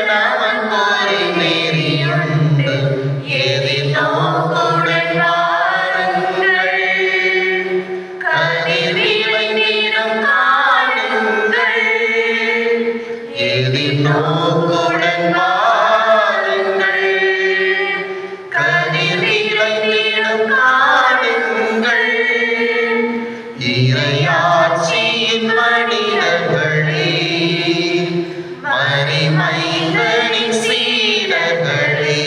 நமக்கொரு நெறியுண்டு, எதிர்நோக்குடன் வாருங்கள். கதிர் விளைந்திடும் காணுங்கள், எதிர்நோக்குடன் வாருங்கள். கதிர் விளைந்திடும் காணுங்கள், இறையாட்சியின் மனிதர்களே, மரிமைந்தனின் சீடர்களே,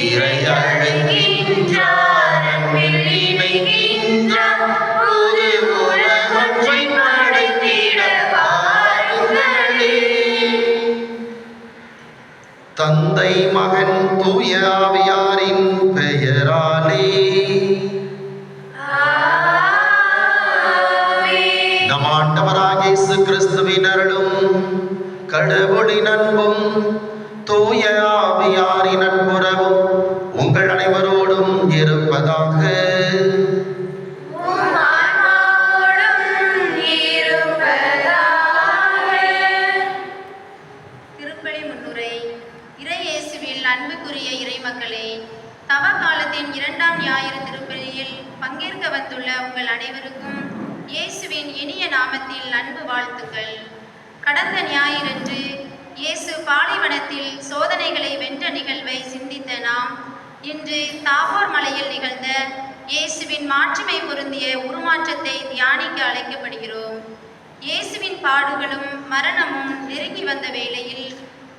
இறை அழைக்கின்றார், அன்பில் இணைக்கின்றார், புது உலகொன்றை படைத்திட வாருங்களே. தந்தை மகன் தூய ஆவியாரின் பெயராலே நம் ஆண்டவராகிய இயேசு கிறிஸ்துவின் அருளும் கடவுளின் அன்பும் தூய ஆவியாரின் நட்புறவும் உங்கள் அனைவரோடும் இருப்பதாக. திருப்பலி முன்னுரை. இறையேசுவில் அன்புக்குரிய இறைமக்களே, தவ காலத்தின் 2ஆம் ஞாயிறு திருப்பலியில் பங்கேற்க வந்துள்ள உங்கள் அனைவருக்கும் இயேசுவின் இனிய நாமத்தில் அன்பு வாழ்த்துக்கள். கடந்த ஞாயிறன்று இயேசு பாலைவனத்தில் சோதனைகளை வென்ற நிகழ்வை சிந்தித்த நாம் இன்று தாபோர் மலையில் நிகழ்ந்த இயேசுவின் மாட்சிமை பொருந்திய உருமாற்றத்தை தியானிக்க அழைக்கப்படுகிறோம். இயேசுவின் பாடுகளும் மரணமும் நெருங்கி வந்த வேளையில்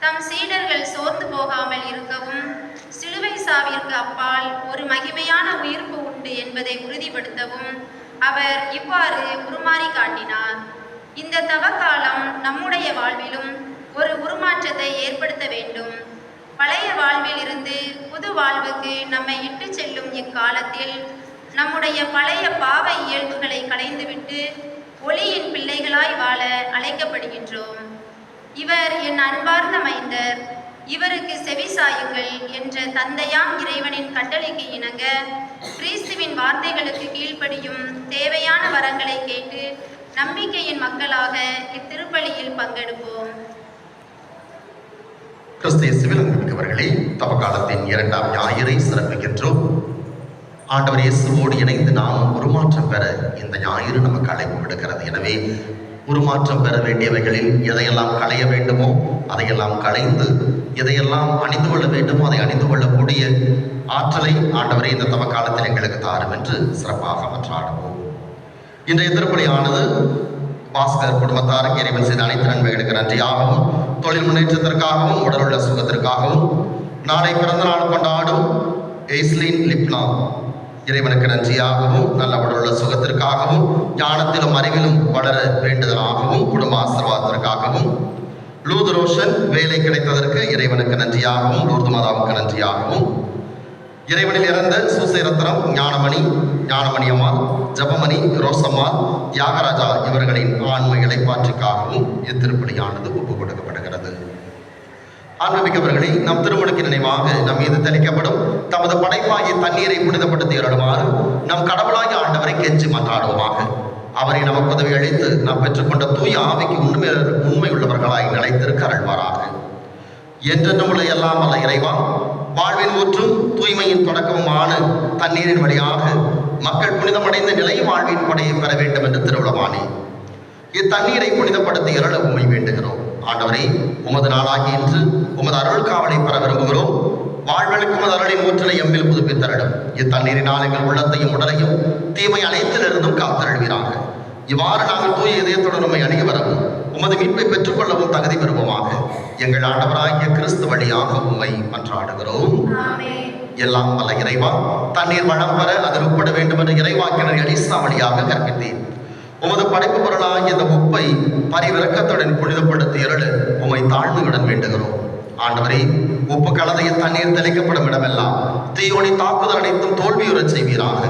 தம் சீடர்கள் சோர்ந்து போகாமல் இருக்கவும் சிலுவை சாவிற்கு அப்பால் ஒரு மகிமையான உயிர்ப்பு உண்டு என்பதை உறுதிப்படுத்தவும் அவர் இவ்வாறு உருமாறி காட்டினார். இந்த தவக்காலம் நம்முடைய வாழ்விலும் ஒரு உருமாற்றத்தை ஏற்படுத்த வேண்டும். பழைய வாழ்வில் இருந்து புது வாழ்வுக்கு நம்மை இட்டு செல்லும் இக்காலத்தில் நம்முடைய பழைய பாவ இயல்புகளை களைந்துவிட்டு ஒளியின் பிள்ளைகளாய் வாழ அழைக்கப்படுகின்றோம். இவர் என் அன்பார்ந்த மைந்தர், இவருக்கு செவிசாயுங்கள் என்ற தந்தையாம் இறைவனின் கட்டளைக்கு இணங்க கிறிஸ்துவின் வார்த்தைகளுக்கு கீழ்ப்படியும் தேவையான வரங்களை கேட்டு நம்பிக்கையின் மக்களாக இத்திருப்பலியில் பங்கெடுப்போம். கிறிஸ்தியசுவில் அன்புமிக்கவர்களே, தவக்காலத்தின் 2ஆம் ஞாயிறை சிறப்பிக்கின்றோம். ஆண்டவர் இயேசுவோடு இணைந்து நாம் உருமாற்றம் பெற இந்த ஞாயிறு நமக்கு அழைப்பு விடுக்கிறது. எனவே உருமாற்றம் பெற வேண்டியவைகளில் எதையெல்லாம் களைய வேண்டுமோ அதையெல்லாம் களைந்து, எதையெல்லாம் அணிந்து கொள்ள வேண்டுமோ அதை அணிந்து கொள்ளக்கூடிய ஆற்றலை ஆண்டவரே இந்த தவக்காலத்தில் எங்களுக்கு தாரும் என்று சிறப்பாக மன்றாடுவோம். இன்றைய திருப்பலியானது பாஸ்கர் குடும்பத்தாருக்கு இறைவன் செய்த அனைத்து நன்மைகளுக்கு நன்றியாகவும், தொழில் முன்னேற்றத்திற்காகவும், உடலுள்ள சுகத்திற்காகவும், நாளை பிறந்த நாள் கொண்டாடும் எய்ஸ்லின் லிப்னா இறைவனுக்கு நன்றியாகவும், நல்ல உடலுள்ள சுகத்திற்காகவும், ஞானத்திலும் அறிவிலும் வளர வேண்டுதலாகவும், குடும்ப ஆசீர்வாதத்திற்காகவும், லூது ரோஷன் வேலை கிடைத்ததற்கு இறைவனுக்கு நன்றியாகவும், லூர்து மாதாவுக்கு நன்றியாகவும், இறைவனில் இறந்த சூசேரத்திரம் ஞானமணி அம்மாள், ஜபமணி ரோசம்மாள், தியாகராஜா இவர்களின் ஆன்ம இளைப்பாற்றிக்காகவும் இத்திருப்பலியானது ஒப்புக் கொடுக்கப்படுகிறது. ஆன்மீகவர்களை நம் திருமணக்கு நினைவாக நம் மீது தெளிக்கப்படும் தமது படைப்பாகிய தண்ணீரை புனிதப்படுத்தி அருளுமாறு நம் கடவுளாகிய ஆண்டவரை கெஞ்சி மன்றாடுவோமாக. அவரை நமக்கு உதவி அளித்து நாம் பெற்றுக்கொண்ட தூய ஆவிக்கு உண்மை உள்ளவர்களாய் நிலைத்திருக்க அருள்வாராக. என்றென்றும் உள்ள எல்லாம் அல்ல இறைவா, வாழ்வின் ஊற்றும் தூய்மையின் தொடக்கமுமான தண்ணீரின் வழியாக மக்கள் புனிதமடைந்த நிலை வாழ்வின் படையை பெற வேண்டும் என்று திருவிழமானே, இத்தண்ணீரை புனிதப்படுத்தி அருள உம்மை வேண்டுகிறோம். ஆண்டவரே, உமது நாளாகி இன்று உமது அருள் காவலை பெற விரும்புகிறோம். வாழ்வெளுக்கு உமது அருளின் ஊற்றலை எம்மில் புதுப்பித்தரடும். இத்தண்ணீரினால் எங்கள் உள்ளத்தையும் உடலையும் தீமை அனைத்திலிருந்தும் காத்தருள்வீராக. இவ்வாறு நாங்கள் தூய இதயத்துடன் உம்மை அணுகி வரவும் உமது மீட்பை பெற்றுக்கொள்ளவும் தகுதி பெறுவோமாக. எங்கள் ஆண்டவராகிய கிறிஸ்து வழியாக உம்மை மன்றாடுகிறோம். எல்லாம் வல்ல இறைவா, தண்ணீர் வளம் பெற அதில் உட்பட வேண்டும் என்று இறைவாக்கினர் எலிசா வழியாக கற்பித்தேன். உமது படைப்பு பொருளாகிய இந்த உப்பை பரிவிறக்கத்துடன் புனிதப்படுத்தி அருள உம்மை தாழ்மையுடன் வேண்டுகிறோம். ஆண்டவரே, உப்பு கலதைய தண்ணீர் தெளிக்கப்படும் இடமெல்லாம் தீயோனி தாக்குதல் அனைத்தும் தோல்வியுறச் செய்வீராக.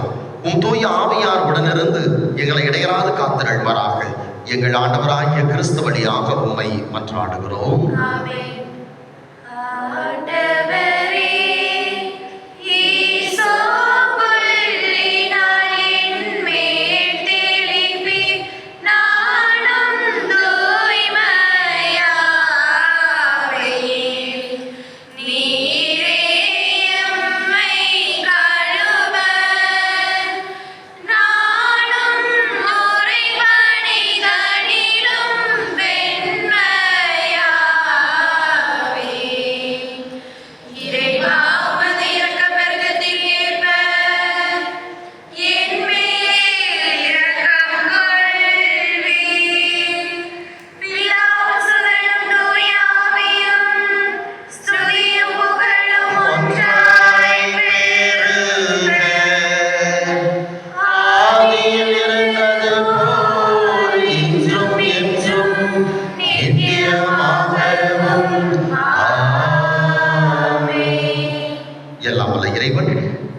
உம் தூய ஆவியார் உடனிருந்து எங்களை இடையராது காத்திருள்வாராக. எங்கள் ஆண்டவராகிய கிறிஸ்து வழியாக உம்மை மன்றாடுகிறோம்.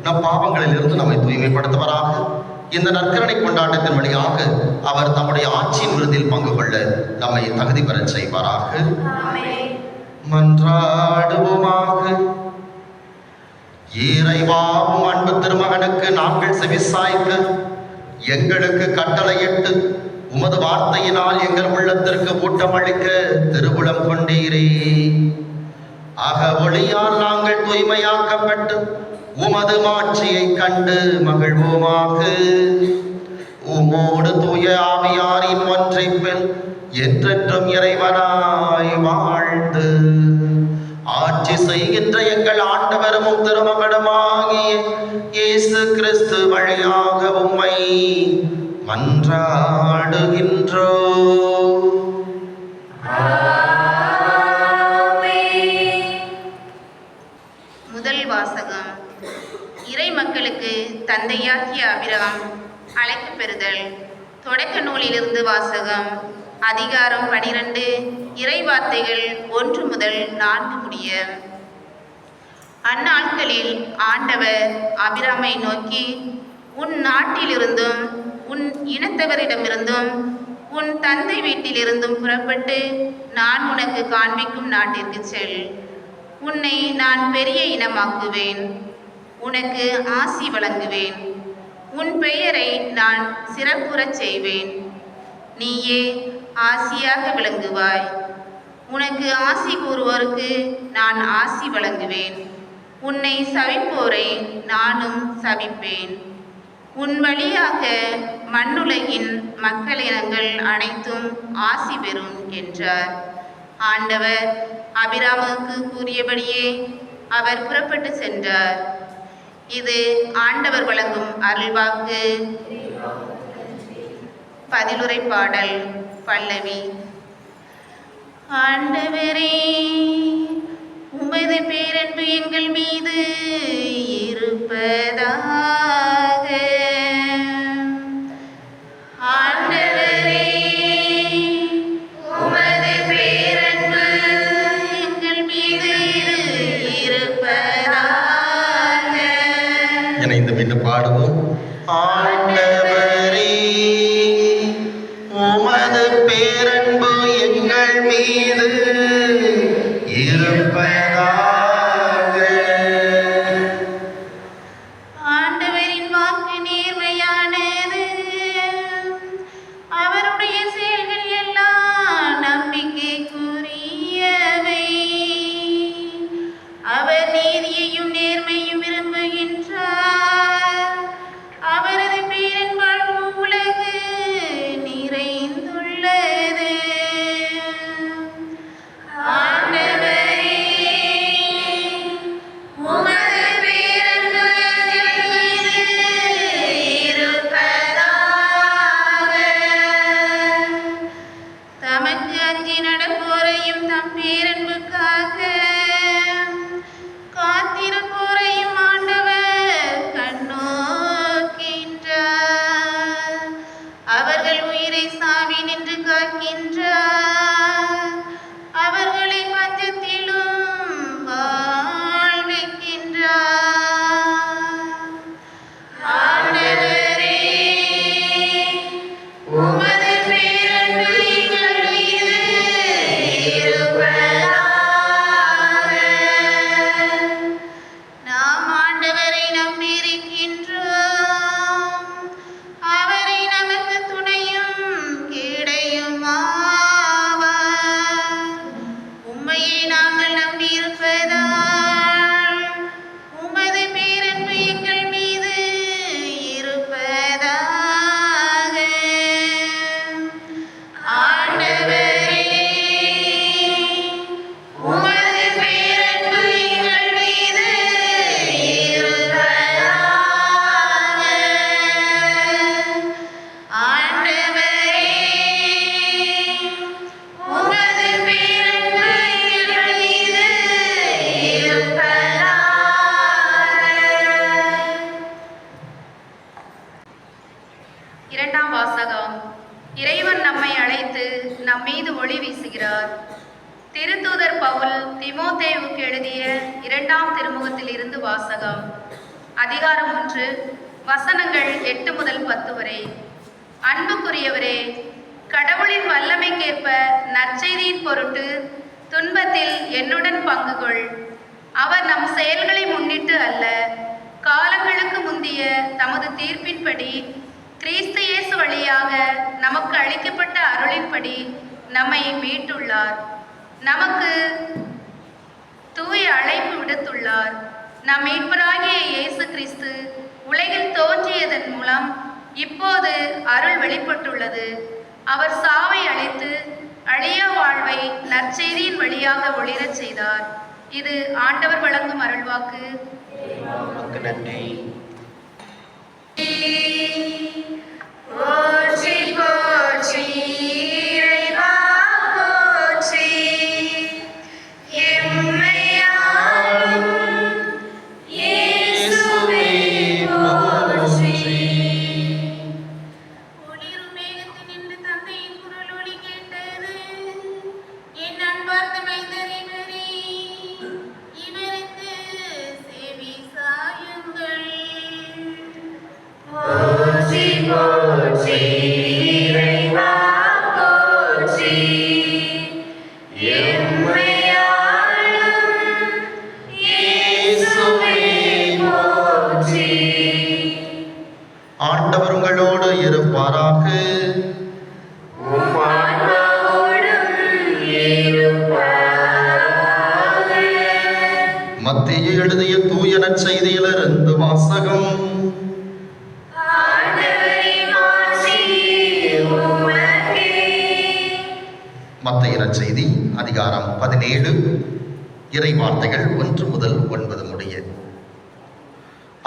நம் பாவங்களிலிருந்து நம்மை தூய்மைப்படுத்துவராக. இந்த நற்கருணை கொண்டாட்டத்தின் வழியாக அவர் தம்முடைய ஆட்சியின் விருதில் பங்கு கொள்ள நம்மை தகுதி பெறச் செய்வாராக. மன்றாடுவோமாக. இறைவாவும் அன்பு திருமகனுக்கு நாங்கள் செவிசாய்க்க எங்களுக்கு கட்டளையிட்டு உமது வார்த்தையினால் எங்கள் உள்ளத்திற்கு ஊட்டமளிக்க திருவுளம் கொண்டீரே. அக ஒளியால் நாங்கள் தூய்மையாக்கப்பட்டு உமது மாட்சியை கண்டு மகிழ்வோமாக. உமோடு தூய ஆவியாரின் ஒன்றைப்பில் என்றென்றும் இறைவனாய் வாழ்ந்து ஆட்சி செய்கின்ற எங்கள் ஆண்டவரும் திருமகனுமாகிய இயேசு கிறிஸ்து வழியாக உம்மை மன்றாடுகின்றோம். முதல் வாசகம். இறை மக்களுக்கு தந்தையாகிய ஆபிரகாம் அழைப்பு பெறுதல். தொடக்க நூலிலிருந்து வாசகம். அதிகாரம் 12, இறை வார்த்தைகள் 1 முதல் 4 முடிய. அந்நாட்களில் ஆண்டவர் ஆபிரகாமை நோக்கி, உன் நாட்டிலிருந்தும் உன் இனத்தவரிடமிருந்தும் உன் தந்தை வீட்டிலிருந்தும் புறப்பட்டு நான் உனக்கு காண்பிக்கும் நாட்டிற்கு செல். உன்னை நான் பெரிய இனமாக்குவேன், உனக்கு ஆசி வழங்குவேன், உன் பெயரை நான் சிறப்புறச் செய்வேன், நீயே ஆசியாக விளங்குவாய். உனக்கு ஆசி கூறுவோருக்கு நான் ஆசி வழங்குவேன், உன்னை சபிப்போரை நானும் சபிப்பேன். உன் வழியாக மண்ணுலகின் மக்களினங்கள் அனைத்தும் ஆசி பெறும் என்றார். ஆண்டவர் ஆபிரகாமுக்கு கூறியபடியே அவர் புறப்பட்டு சென்றார். இது ஆண்டவர் வழங்கும் அருள்வாக்கு. பதிலுரை பாடல். பல்லவி. ஆண்டவரே, உமது பேரன்பு எங்கள் மீது இருப்பதாக. ஆண்டவரே, உமது பேரன்பு எங்கள் மீது இருப்பதாக. இணைந்து மீண்டும் பாடுவோம். ஆண்டவரே, உமது பேரன்பு எங்கள் மீது இருப்பதாக. ஆண்டவரின் வாக்கு நேர்மையானது, அவருடைய செயல்கள் எல்லாம் நம்பிக்கைக்குரியவை. அவர் நீதியையும் நேர்மையும் விரும்புகின்றார். அவரது பேரன்பால் உலகு நிறைந்துள்ளது. ஆண்டவரே, உமது பேரன்பு எங்கள் மீது இருப்பதாக. தமக்கு அஞ்சி நடப்போரையும் தம் பேரன்புக்காக காத்திருப்போரையும் ஆண்டவர் கண்ணோக்கின்றார். அவர்கள் உயிரை சாவி நின்று காக்கின்றார். அவர்களை பஞ்சத்திலும் வாழ்விக்கின்றார். ஆண்டவரே, உமது பேரன்பு எங்கள் மீது இருப்பதாக. நாம் ஆண்டவரை நம்பியிருக்கின்றோம். அவரை நமக்கு துணையும் கிடையுமாவார். உம்மையை நாங்கள் நம்பியிருப்பதால் உமது பேரன்பு எங்கள் மீது இருப்பதாக. ஆண்டவரே, உமது பேரன்பு எங்கள் மீது இருப்பதாக. ஆண்டவரே, உமது பேரன்பு எங்கள் மீது இருப்பதாக. இரண்டாம் வாசகம். இறைவன் நம்மை அழைத்து நம்மீது ஒளி வீசுகிறார். திருத்தூதர் பவுல் தீமோத்தேயுவுக்கு எழுதிய 2ஆம் திருமுகத்தில் இருந்து வாசகம். அதிகாரம் 1 வசனங்கள் 8 முதல் 10 வரை. அன்புக்குரியவரே, கடவுளின் வல்லமைக்கேற்ப நற்செய்தியின் பொருட்டு துன்பத்தில் என்னுடன் பங்கு கொள். அவர் நம் செயல்களை முன்னிட்டு அல்ல, காலங்களுக்கு முந்திய தமது தீர்ப்பின்படி கிறிஸ்து இயேசு வழியாக நமக்கு அளிக்கப்பட்ட அருளின்படி நம்மை மீட்டுள்ளார். நமக்கு தூய அழைப்பு விடுத்துள்ளார். நம் மீட்பராகிய இயேசு கிறிஸ்து உலகில் தோன்றியதன் மூலம் இப்போது அருள் வெளிப்பட்டுள்ளது. அவர் சாவை அழித்து அழியா வாழ்வை நற்செய்தியின் வழியாக ஒளிரச் செய்தார். இது ஆண்டவர் வழங்கும் அருள்வாக்கு. நன்றி. போற்றி போற்றி இறைவா போற்றி, எம்மை ஆளும் இயேசுவே போற்றி. ஒளிரும் மேகத்தினின்று தந்தையின் குரல் ஒலி கேட்டது. என் அன்பார்ந்த மைந்தரினரே, இவருக்கு செவி சாயுங்கள். போற்றி போற்றி இறைவா போற்றி, எம்மை ஆளும் இயேசுவே போற்றி. ஆண்டவர் உங்களோடு இருப்பாராக. உம் ஆன்மாவோடும் இருப்பாராக. மத்தேயு எழுதிய தூய நற்செய்தியிலிருந்து வாசகம். மத்தேயு நற்செய்தி அதிகாரம் 17 இறை வார்த்தைகள் 1 முதல் 9 முடிய.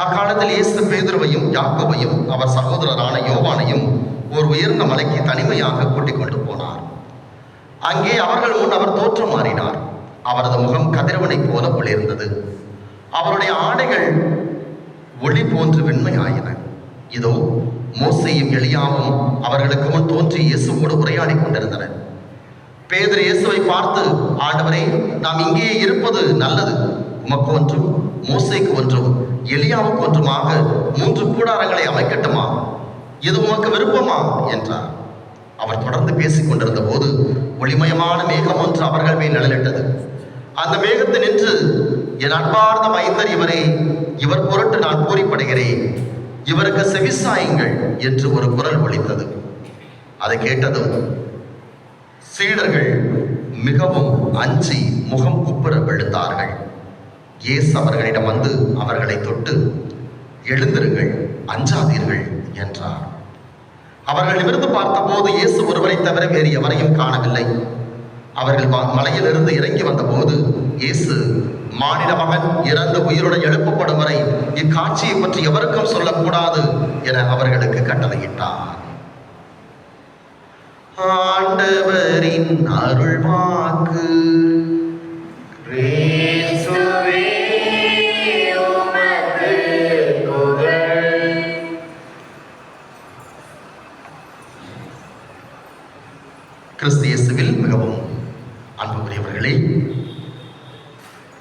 அக்காலத்தில் இயேசு பேதுருவையும் யாக்கோபையும் அவர் சகோதரரான யோவானையும் ஒரு உயர்ந்த மலைக்கு தனிமையாக கூட்டிக் கொண்டு போனார். அங்கே அவர்கள் முன் அவர் தோற்றம் மாறினார். அவரது முகம் கதிரவனைப் போல ஒளிர்ந்தது. அவருடைய ஆடைகள் ஒளி போன்று வெண்மையாயின. இதோ மோசேயும் எலியாவும் அவர்களுக்கு முன் தோன்றி இயேசுவோடு உரையாடி கொண்டிருந்தனர். பேதுரு இயேசுவை பார்த்து, ஆண்டவரே, நாம் இங்கே இருப்பது நல்லது. உமக்கு ஒன்றும் மோசேக்கு ஒன்றும் எலியாவுக்கு ஒன்றுமாக 3 கூடாரங்களை அமைக்கட்டுமா? இது உமக்கு விருப்பமா என்றார். அவர் தொடர்ந்து பேசிக் கொண்டிருந்த போது ஒளிமயமான மேகம் ஒன்று அவர்கள் மேல் நிழலிட்டது. அந்த மேகத்தில் நின்று, என் அன்பார்ந்த மைந்தர் இவரே, இவர் பொருட்டு நான் பூரிப்படுகிறேன், இவருக்கு செவிசாயுங்கள் என்று ஒரு குரல் ஒலித்தது. அதை கேட்டதும் சீடர்கள் மிகவும் அஞ்சி முகம் குப்புற விழுந்தார்கள். இயேசு அவர்களிடம் வந்து அவர்களை தொட்டு, எழுந்திருங்கள், அஞ்சாதீர்கள் என்றார். அவர்கள் நிமிர்ந்து பார்த்தபோது இயேசு ஒருவரை தவிர வேறு எவரையும் காணவில்லை. அவர்கள் மலையிலிருந்து இறங்கி வந்தபோது இயேசு, மானிட மகன் இறந்து உயிருடன் எழுப்பப்படும் வரை இக்காட்சியை பற்றி எவருக்கும் சொல்லக்கூடாது என அவர்களுக்கு கட்டளையிட்டார். ஆண்டவரின் அருள்வாக்கு. கிறிஸ்து இயேசுவில் மிகவும் அன்புக்குரியவர்களே,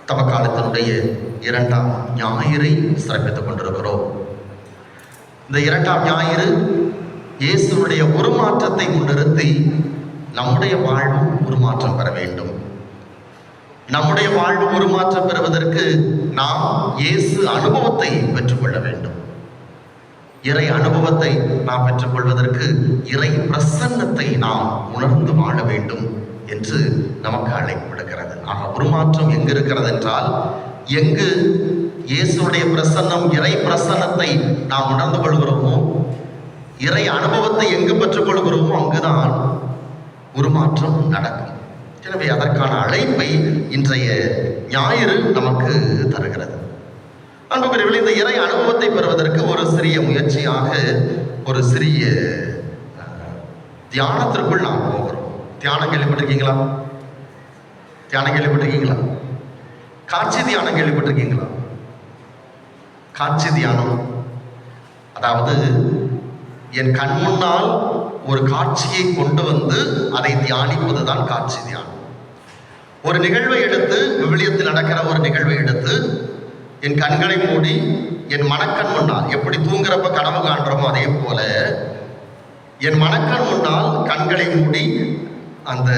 தவக்காலத்தினுடைய 2ஆம் ஞாயிறை சிறப்பித்துக் கொண்டிருக்கிறோம். இந்த 2ஆம் ஞாயிறு இயேசுடைய உருமாற்றத்தை முன்னிறுத்தி நம்முடைய வாழ்வு உருமாற்றம் பெற வேண்டும். நம்முடைய வாழ்வு உருமாற்றம் பெறுவதற்கு நாம் இயேசு அனுபவத்தை பெற்றுக்கொள்ள வேண்டும். இறை அனுபவத்தை நாம் பெற்றுக்கொள்வதற்கு இறை பிரசன்னத்தை நாம் உணர்ந்து வாழ வேண்டும் என்று நமக்கு அழைப்பு விடுக்கிறது. ஆக உருமாற்றம் எங்கு இருக்கிறது என்றால், எங்கு இயேசுடைய பிரசன்னம், இறை பிரசன்னத்தை நாம் உணர்ந்து கொள்கிறோமோ, இறை அனுபவத்தை எங்கு பெற்றுக்கொள்கிறோமோ அங்குதான் உருமாற்றம் நடக்கும். எனவே அதற்கான அழைப்பை இன்றைய ஞாயிறு நமக்கு தருகிறது. அன்புக்குரியவர்களே, இந்த இறை அனுபவத்தை பெறுவதற்கு ஒரு சிறிய முயற்சியாக ஒரு சிறிய தியானத்திற்குள் நாம் போகிறோம். தியானம் கேள்விப்பட்டிருக்கீங்களா? தியானம் கேள்விப்பட்டிருக்கீங்களா? காட்சி தியானம் கேள்விப்பட்டிருக்கீங்களா? காட்சி தியானம் அதாவது என் கண் முன்னால் ஒரு காட்சியை கொண்டு வந்து அதை தியானிப்பதுதான் காட்சி தியானம். ஒரு நிகழ்வை எடுத்து, விவிலியத்தில் நடக்கிற ஒரு நிகழ்வை எடுத்து என் கண்களை மூடி என் மனக்கண் முன்னால் எப்படி தூங்குறப்ப கனவு காண்றோமோ அதே போல என் மனக்கண் முன்னால் கண்களை மூடி அந்த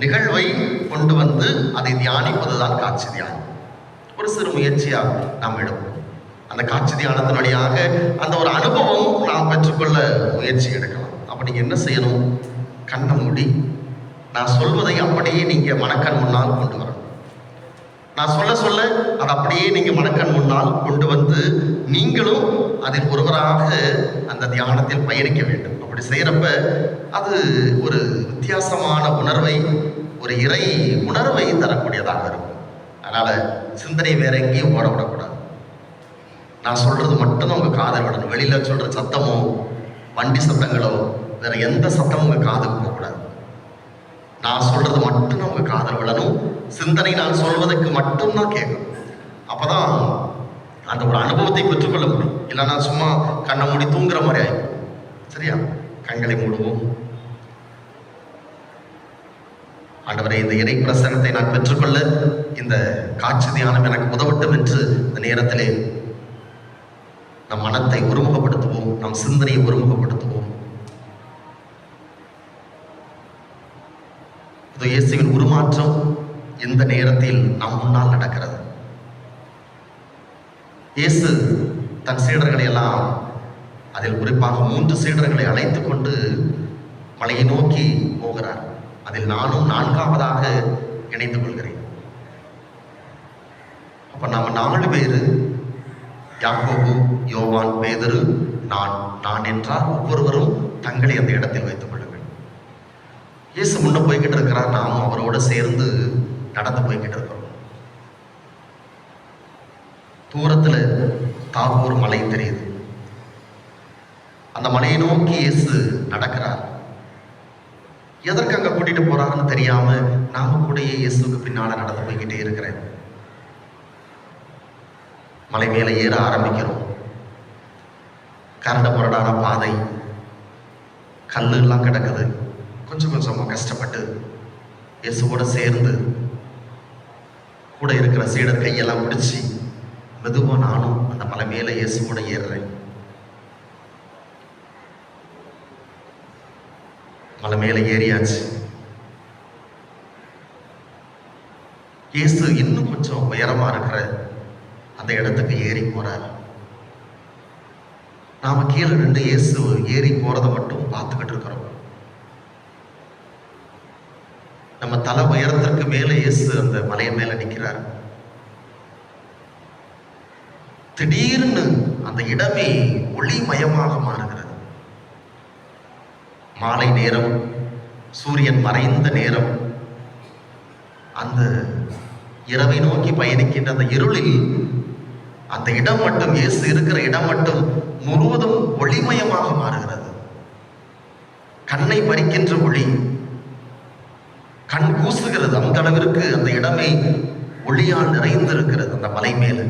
நிகழ்வை கொண்டு வந்து அதை தியானிப்பதுதான் காட்சி தியானம். ஒரு சிறு முயற்சியாக நாம் எடுப்போம். அந்த காட்சி தியானத்தின் வழியாக அந்த ஒரு அனுபவம் நாம் பெற்றுக்கொள்ள முயற்சி எடுக்கலாம். அப்போ நீங்கள் என்ன செய்யணும்? கண்ணை மூடி நான் சொல்வதை அப்படியே நீங்கள் மனக்கண் முன்னால் கொண்டு வரணும். நான் சொல்ல சொல்ல அதை அப்படியே நீங்கள் மனக்கண் முன்னால் கொண்டு வந்து நீங்களும் அதில் ஒருவராக அந்த தியானத்தில் பயணிக்க வேண்டும். அப்படி செய்கிறப்ப அது ஒரு வித்தியாசமான உணர்வை, ஒரு இறை உணர்வை தரக்கூடியதாக இருக்கும். அதனால் சிந்தனை வேற எங்கேயும் ஓட விடக்கூடாது. நான் சொல்கிறது மட்டும்தான் உங்கள் காதில் விடணும். வெளியில் சொல்கிற சத்தமோ வண்டி சத்தங்களோ வேற எந்த சத்தமும் உங்கள் காதுக்கு போகக்கூடாது. நான் சொல்கிறது மட்டும்தான் உங்கள் காதில் விடணும். சிந்தனை நான் சொல்வதற்கு மட்டும்தான் கேட்கணும். அப்போ தான் அந்த ஒரு அனுபவத்தை பெற்றுக்கொள்ள முடியும். இல்லைன்னா சும்மா கண்ணை மூடி தூங்குற மாதிரி ஆகிடும். சரியா? கண்களை மூடுவோம். ஆண்டவரே, இந்த இறை பிரசன்னத்தை நான் பெற்றுக்கொள்ள இந்த காட்சி தியானம் எனக்கு உதவட்டும் என்று இந்த நேரத்திலே நம் மனத்தை ஒருமுகப்படுத்துவோம், நம் சிந்தனையை ஒருமுகப்படுத்துவோம். இது இயேசுவின் உருமாற்றம் இந்த நேரத்தில் நம் முன்னால் நடக்கிறது. இயேசு தன் சீடர்களை எல்லாம், அதில் குறிப்பாக 3 சீடர்களை அழைத்து கொண்டு மலையை நோக்கி போகிறார். அதில் நானும் 4ஆவதாக இணைந்து கொள்கிறேன். அப்ப நாம 4 பேர், யாக்கோபு, யோவான், பேதுரு, நான் என்றால் ஒவ்வொருவரும் தங்களை அந்த இடத்தில் வைத்துக் கொள்ள வேண்டும். இயேசு முன்ன போய்கிட்டு இருக்கிறார், நாம் அவரோட சேர்ந்து நடந்து போய்கிட்டு இருக்கிறோம். தூரத்துல தாபோர் மலை தெரியுது. அந்த மலையை நோக்கி இயேசு நடக்கிறார். எதற்கு அங்க கூட்டிட்டு போறாருன்னு தெரியாம நாம கூட இயேசுக்கு பின்னால நடந்து போய்கிட்டே இருக்கிறேன். மலை மேல ஏற ஆரம்பிக்கிறோம். கரடு முரடான பாதை, கல்லு எல்லாம் கிடக்குது. கொஞ்சம் கொஞ்சமா கஷ்டப்பட்டு இயேசுவோட சேர்ந்து கூட இருக்கிற சீடர் கையெல்லாம் பிடிச்சி மெதுவா நானும் அந்த மலை மேல இயேசுவோட ஏறுறேன். மலை மேல ஏறியாச்சு. இயேசு இன்னும் கொஞ்சம் உயரமா இருக்கிற அந்த இடத்துக்கு ஏறி போறார். நாம கீழே நின்று இயேசு ஏறி போறதை மட்டும் பார்த்துக்கிட்டு இருக்கிறோம். நம்ம தலை உயரத்திற்கு மேல இயேசு அந்த மலை மேல நிற்கிறார். திடீர்னு அந்த இடமே ஒளிமயமாக மாறுகிறது. மாலை நேரம், சூரியன் மறைந்த நேரம், அந்த இரவை நோக்கி பயணிக்கின்ற அந்த இருளில் அந்த இடம் மட்டும், இயேசு இருக்கிற இடம் மட்டும் முழுவதும் ஒளிமயமாக மாறுகிறது. கண்ணை பறிக்கின்ற ஒளி, கண் கூசுகிறது. அந்த அளவிற்கு அந்த இடமே ஒளியால் நிறைந்திருக்கிறது அந்த மலை மேல.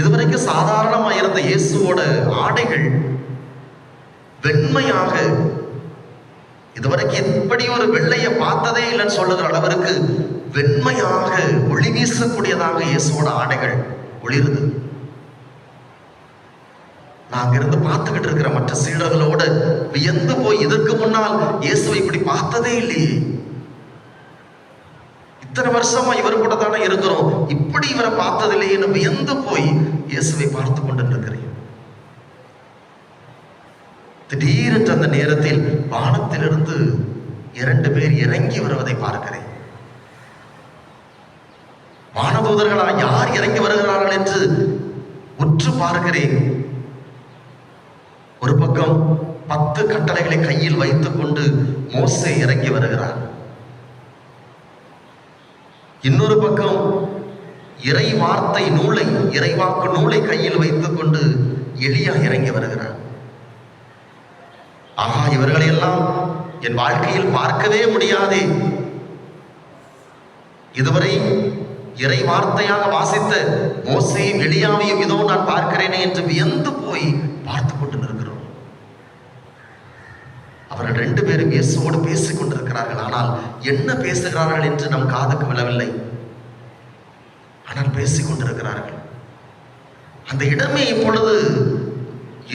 இதுவரைக்கும் சாதாரணமா இருந்த இயேசுவோட ஆடைகள் வெண்மையாக, இதுவரைக்கும் இப்படி ஒரு வெள்ளைய பார்த்ததே இல்லைன்னு சொல்லுகிற அளவிற்கு வெண்மையாக ஒளி வீசக்கூடியதாக இயேசுவோட ஆடைகள் ஒளிருது. நாங்க இருந்து பார்த்துக்கிட்டு இருக்கிற மற்ற சீடர்களோட வியந்து போய், இதற்கு முன்னால் இயேசுவை இப்படி பார்த்ததே இல்லையே, இத்தனை வருஷமா இவர் கூட தானே இருக்கிறோம், இப்படி இவரை பார்த்ததில்லையே வியந்து போய் இயேசுவை பார்த்து கொண்டு இருக்கிறேன். திடீரென்று அந்த நேரத்தில் வானத்திலிருந்து 2 பேர் இறங்கி வருவதை பார்க்கிறேன். வானதூதர்களா யார் இறங்கி வருகிறார்கள் என்று உற்று பார்க்கிறேன். ஒரு பக்கம் 10 கட்டளைகளை கையில் வைத்துக் கொண்டு மோசே இறங்கி வருகிறார். இன்னொரு பக்கம் இறை வார்த்தை நூலை, இறைவாக்கு நூலை கையில் வைத்துக் கொண்டு எலியா இறங்கி வருகிறார். ஆஹா, இவர்களை எல்லாம் என் வாழ்க்கையில் பார்க்கவே முடியாதே, இதுவரை இறை வார்த்தையாக வாசித்த மோசேயும் எலியாவையும் இதோ நான் பார்க்கிறேனே என்று வியந்து போய் பார்த்து கொண்டு நிற்கிறோம். அவர்கள் 2 பேரும் இயேசுவோடு பேசிக் கொண்டிருக்கிறார்கள். ஆனால் என்ன பேசுகிறார்கள் என்று நம் காதுக்கு விழவில்லை. ஆனால் பேசிக் கொண்டிருக்கிறார்கள். அந்த இடமே இப்பொழுது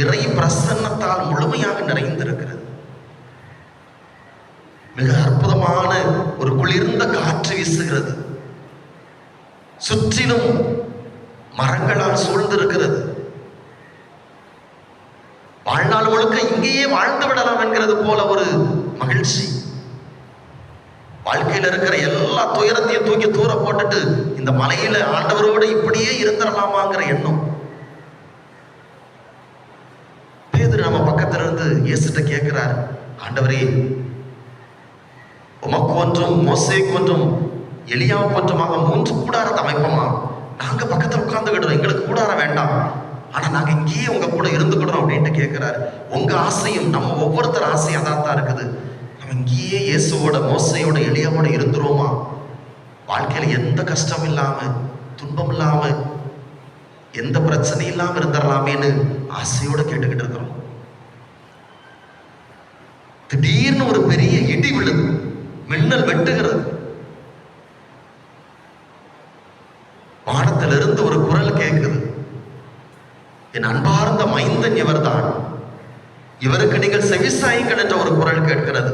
இறை பிரசன்னத்தால் முழுமையாக நிறைந்திருக்கிறது. மிக அற்புதமான ஒரு குளிர்ந்த காற்று வீசுகிறது. சுற்றிலும் மரங்களால் சூழ்ந்திருக்கிறது. வாழ்நாள் முழுக்க இங்கேயே வாழ்ந்து விடலாம் என்கிறது போல ஒரு மகிழ்ச்சி. வாழ்க்கையில் இருக்கிற எல்லா துயரத்தையும் தூக்கி தூர போட்டுட்டு இந்த மலையில ஆண்டவரோடு இப்படியே இருந்துடலாமாங்கிற எண்ணம். பேதுரு நம்ம பக்கத்துல இருந்து இயேசுட்ட கேட்கிறார், ஆண்டவரே, உமக்கு ஒன்றும் மோசேக்கு ஒன்றும் எலியாவுக்கு ஒன்றுமாக 3 கூடாரத்தை அமைப்போமா? நாங்க பக்கத்துல உட்கார்ந்துக்கிட்டோம், எங்களுக்கு கூடாரம் வேண்டாம், ஆனா நாங்க இங்கேயே உங்க கூட இருந்துக்கிட்டோம் அப்படின்ட்டு கேட்கிறாரு. உங்க ஆசையும் நம்ம ஒவ்வொருத்தர் ஆசையும் அதான் தான் இருக்குது. நம்ம இங்கேயே இயேசுவோட மோசையோட எலியாவோட இருந்துருவோமா? வாழ்க்கையில எந்த கஷ்டம் இல்லாம, துன்பம் இல்லாம, எந்த பிரச்சனை இல்லாம இருந்துடலாமேன்னு ஆசையோட கேட்டுக்கிட்டு இருக்கிறோம். திடீர்னு ஒரு பெரிய இடி விழுது, மின்னல் வெட்டுகிறது. வானத்திலிருந்து ஒரு குரல் கேட்குது, என் அன்பார்ந்த மைந்தன் இவர்தான், இவருக்கு நீங்கள் செவிசாயுங்கள் என்ற ஒரு குரல் கேட்கிறது.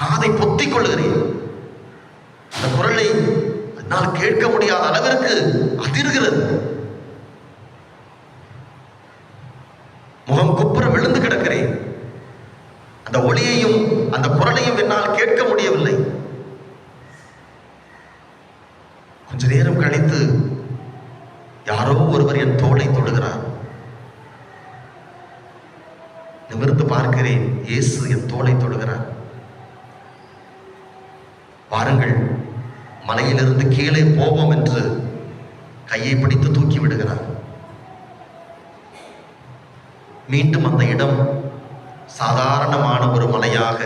காதை பொத்திக் கொள்கிறேன். அந்த குரலை என்னால் கேட்க முடியாத அளவிற்கு அதிர்கிறது. முகம் குப்புற விழுந்து கிடக்கிறேன். அந்த ஒளியையும் அந்த குரலையும் என்னால் கேட்க முடியவில்லை. கொஞ்ச நேரம் கழித்து யாரோ ஒருவர் என் தோளை தொடுகிறார். நிமிர்ந்து பார்க்கிறேன், இயேசு என் தோளை தொடுகிறார். வாருங்கள், மலையிலிருந்து கீழே போவோம் என்று கையை பிடித்து தூக்கி விடுகிறார். மீண்டும் அந்த இடம் சாதாரணமான ஒரு மலையாக,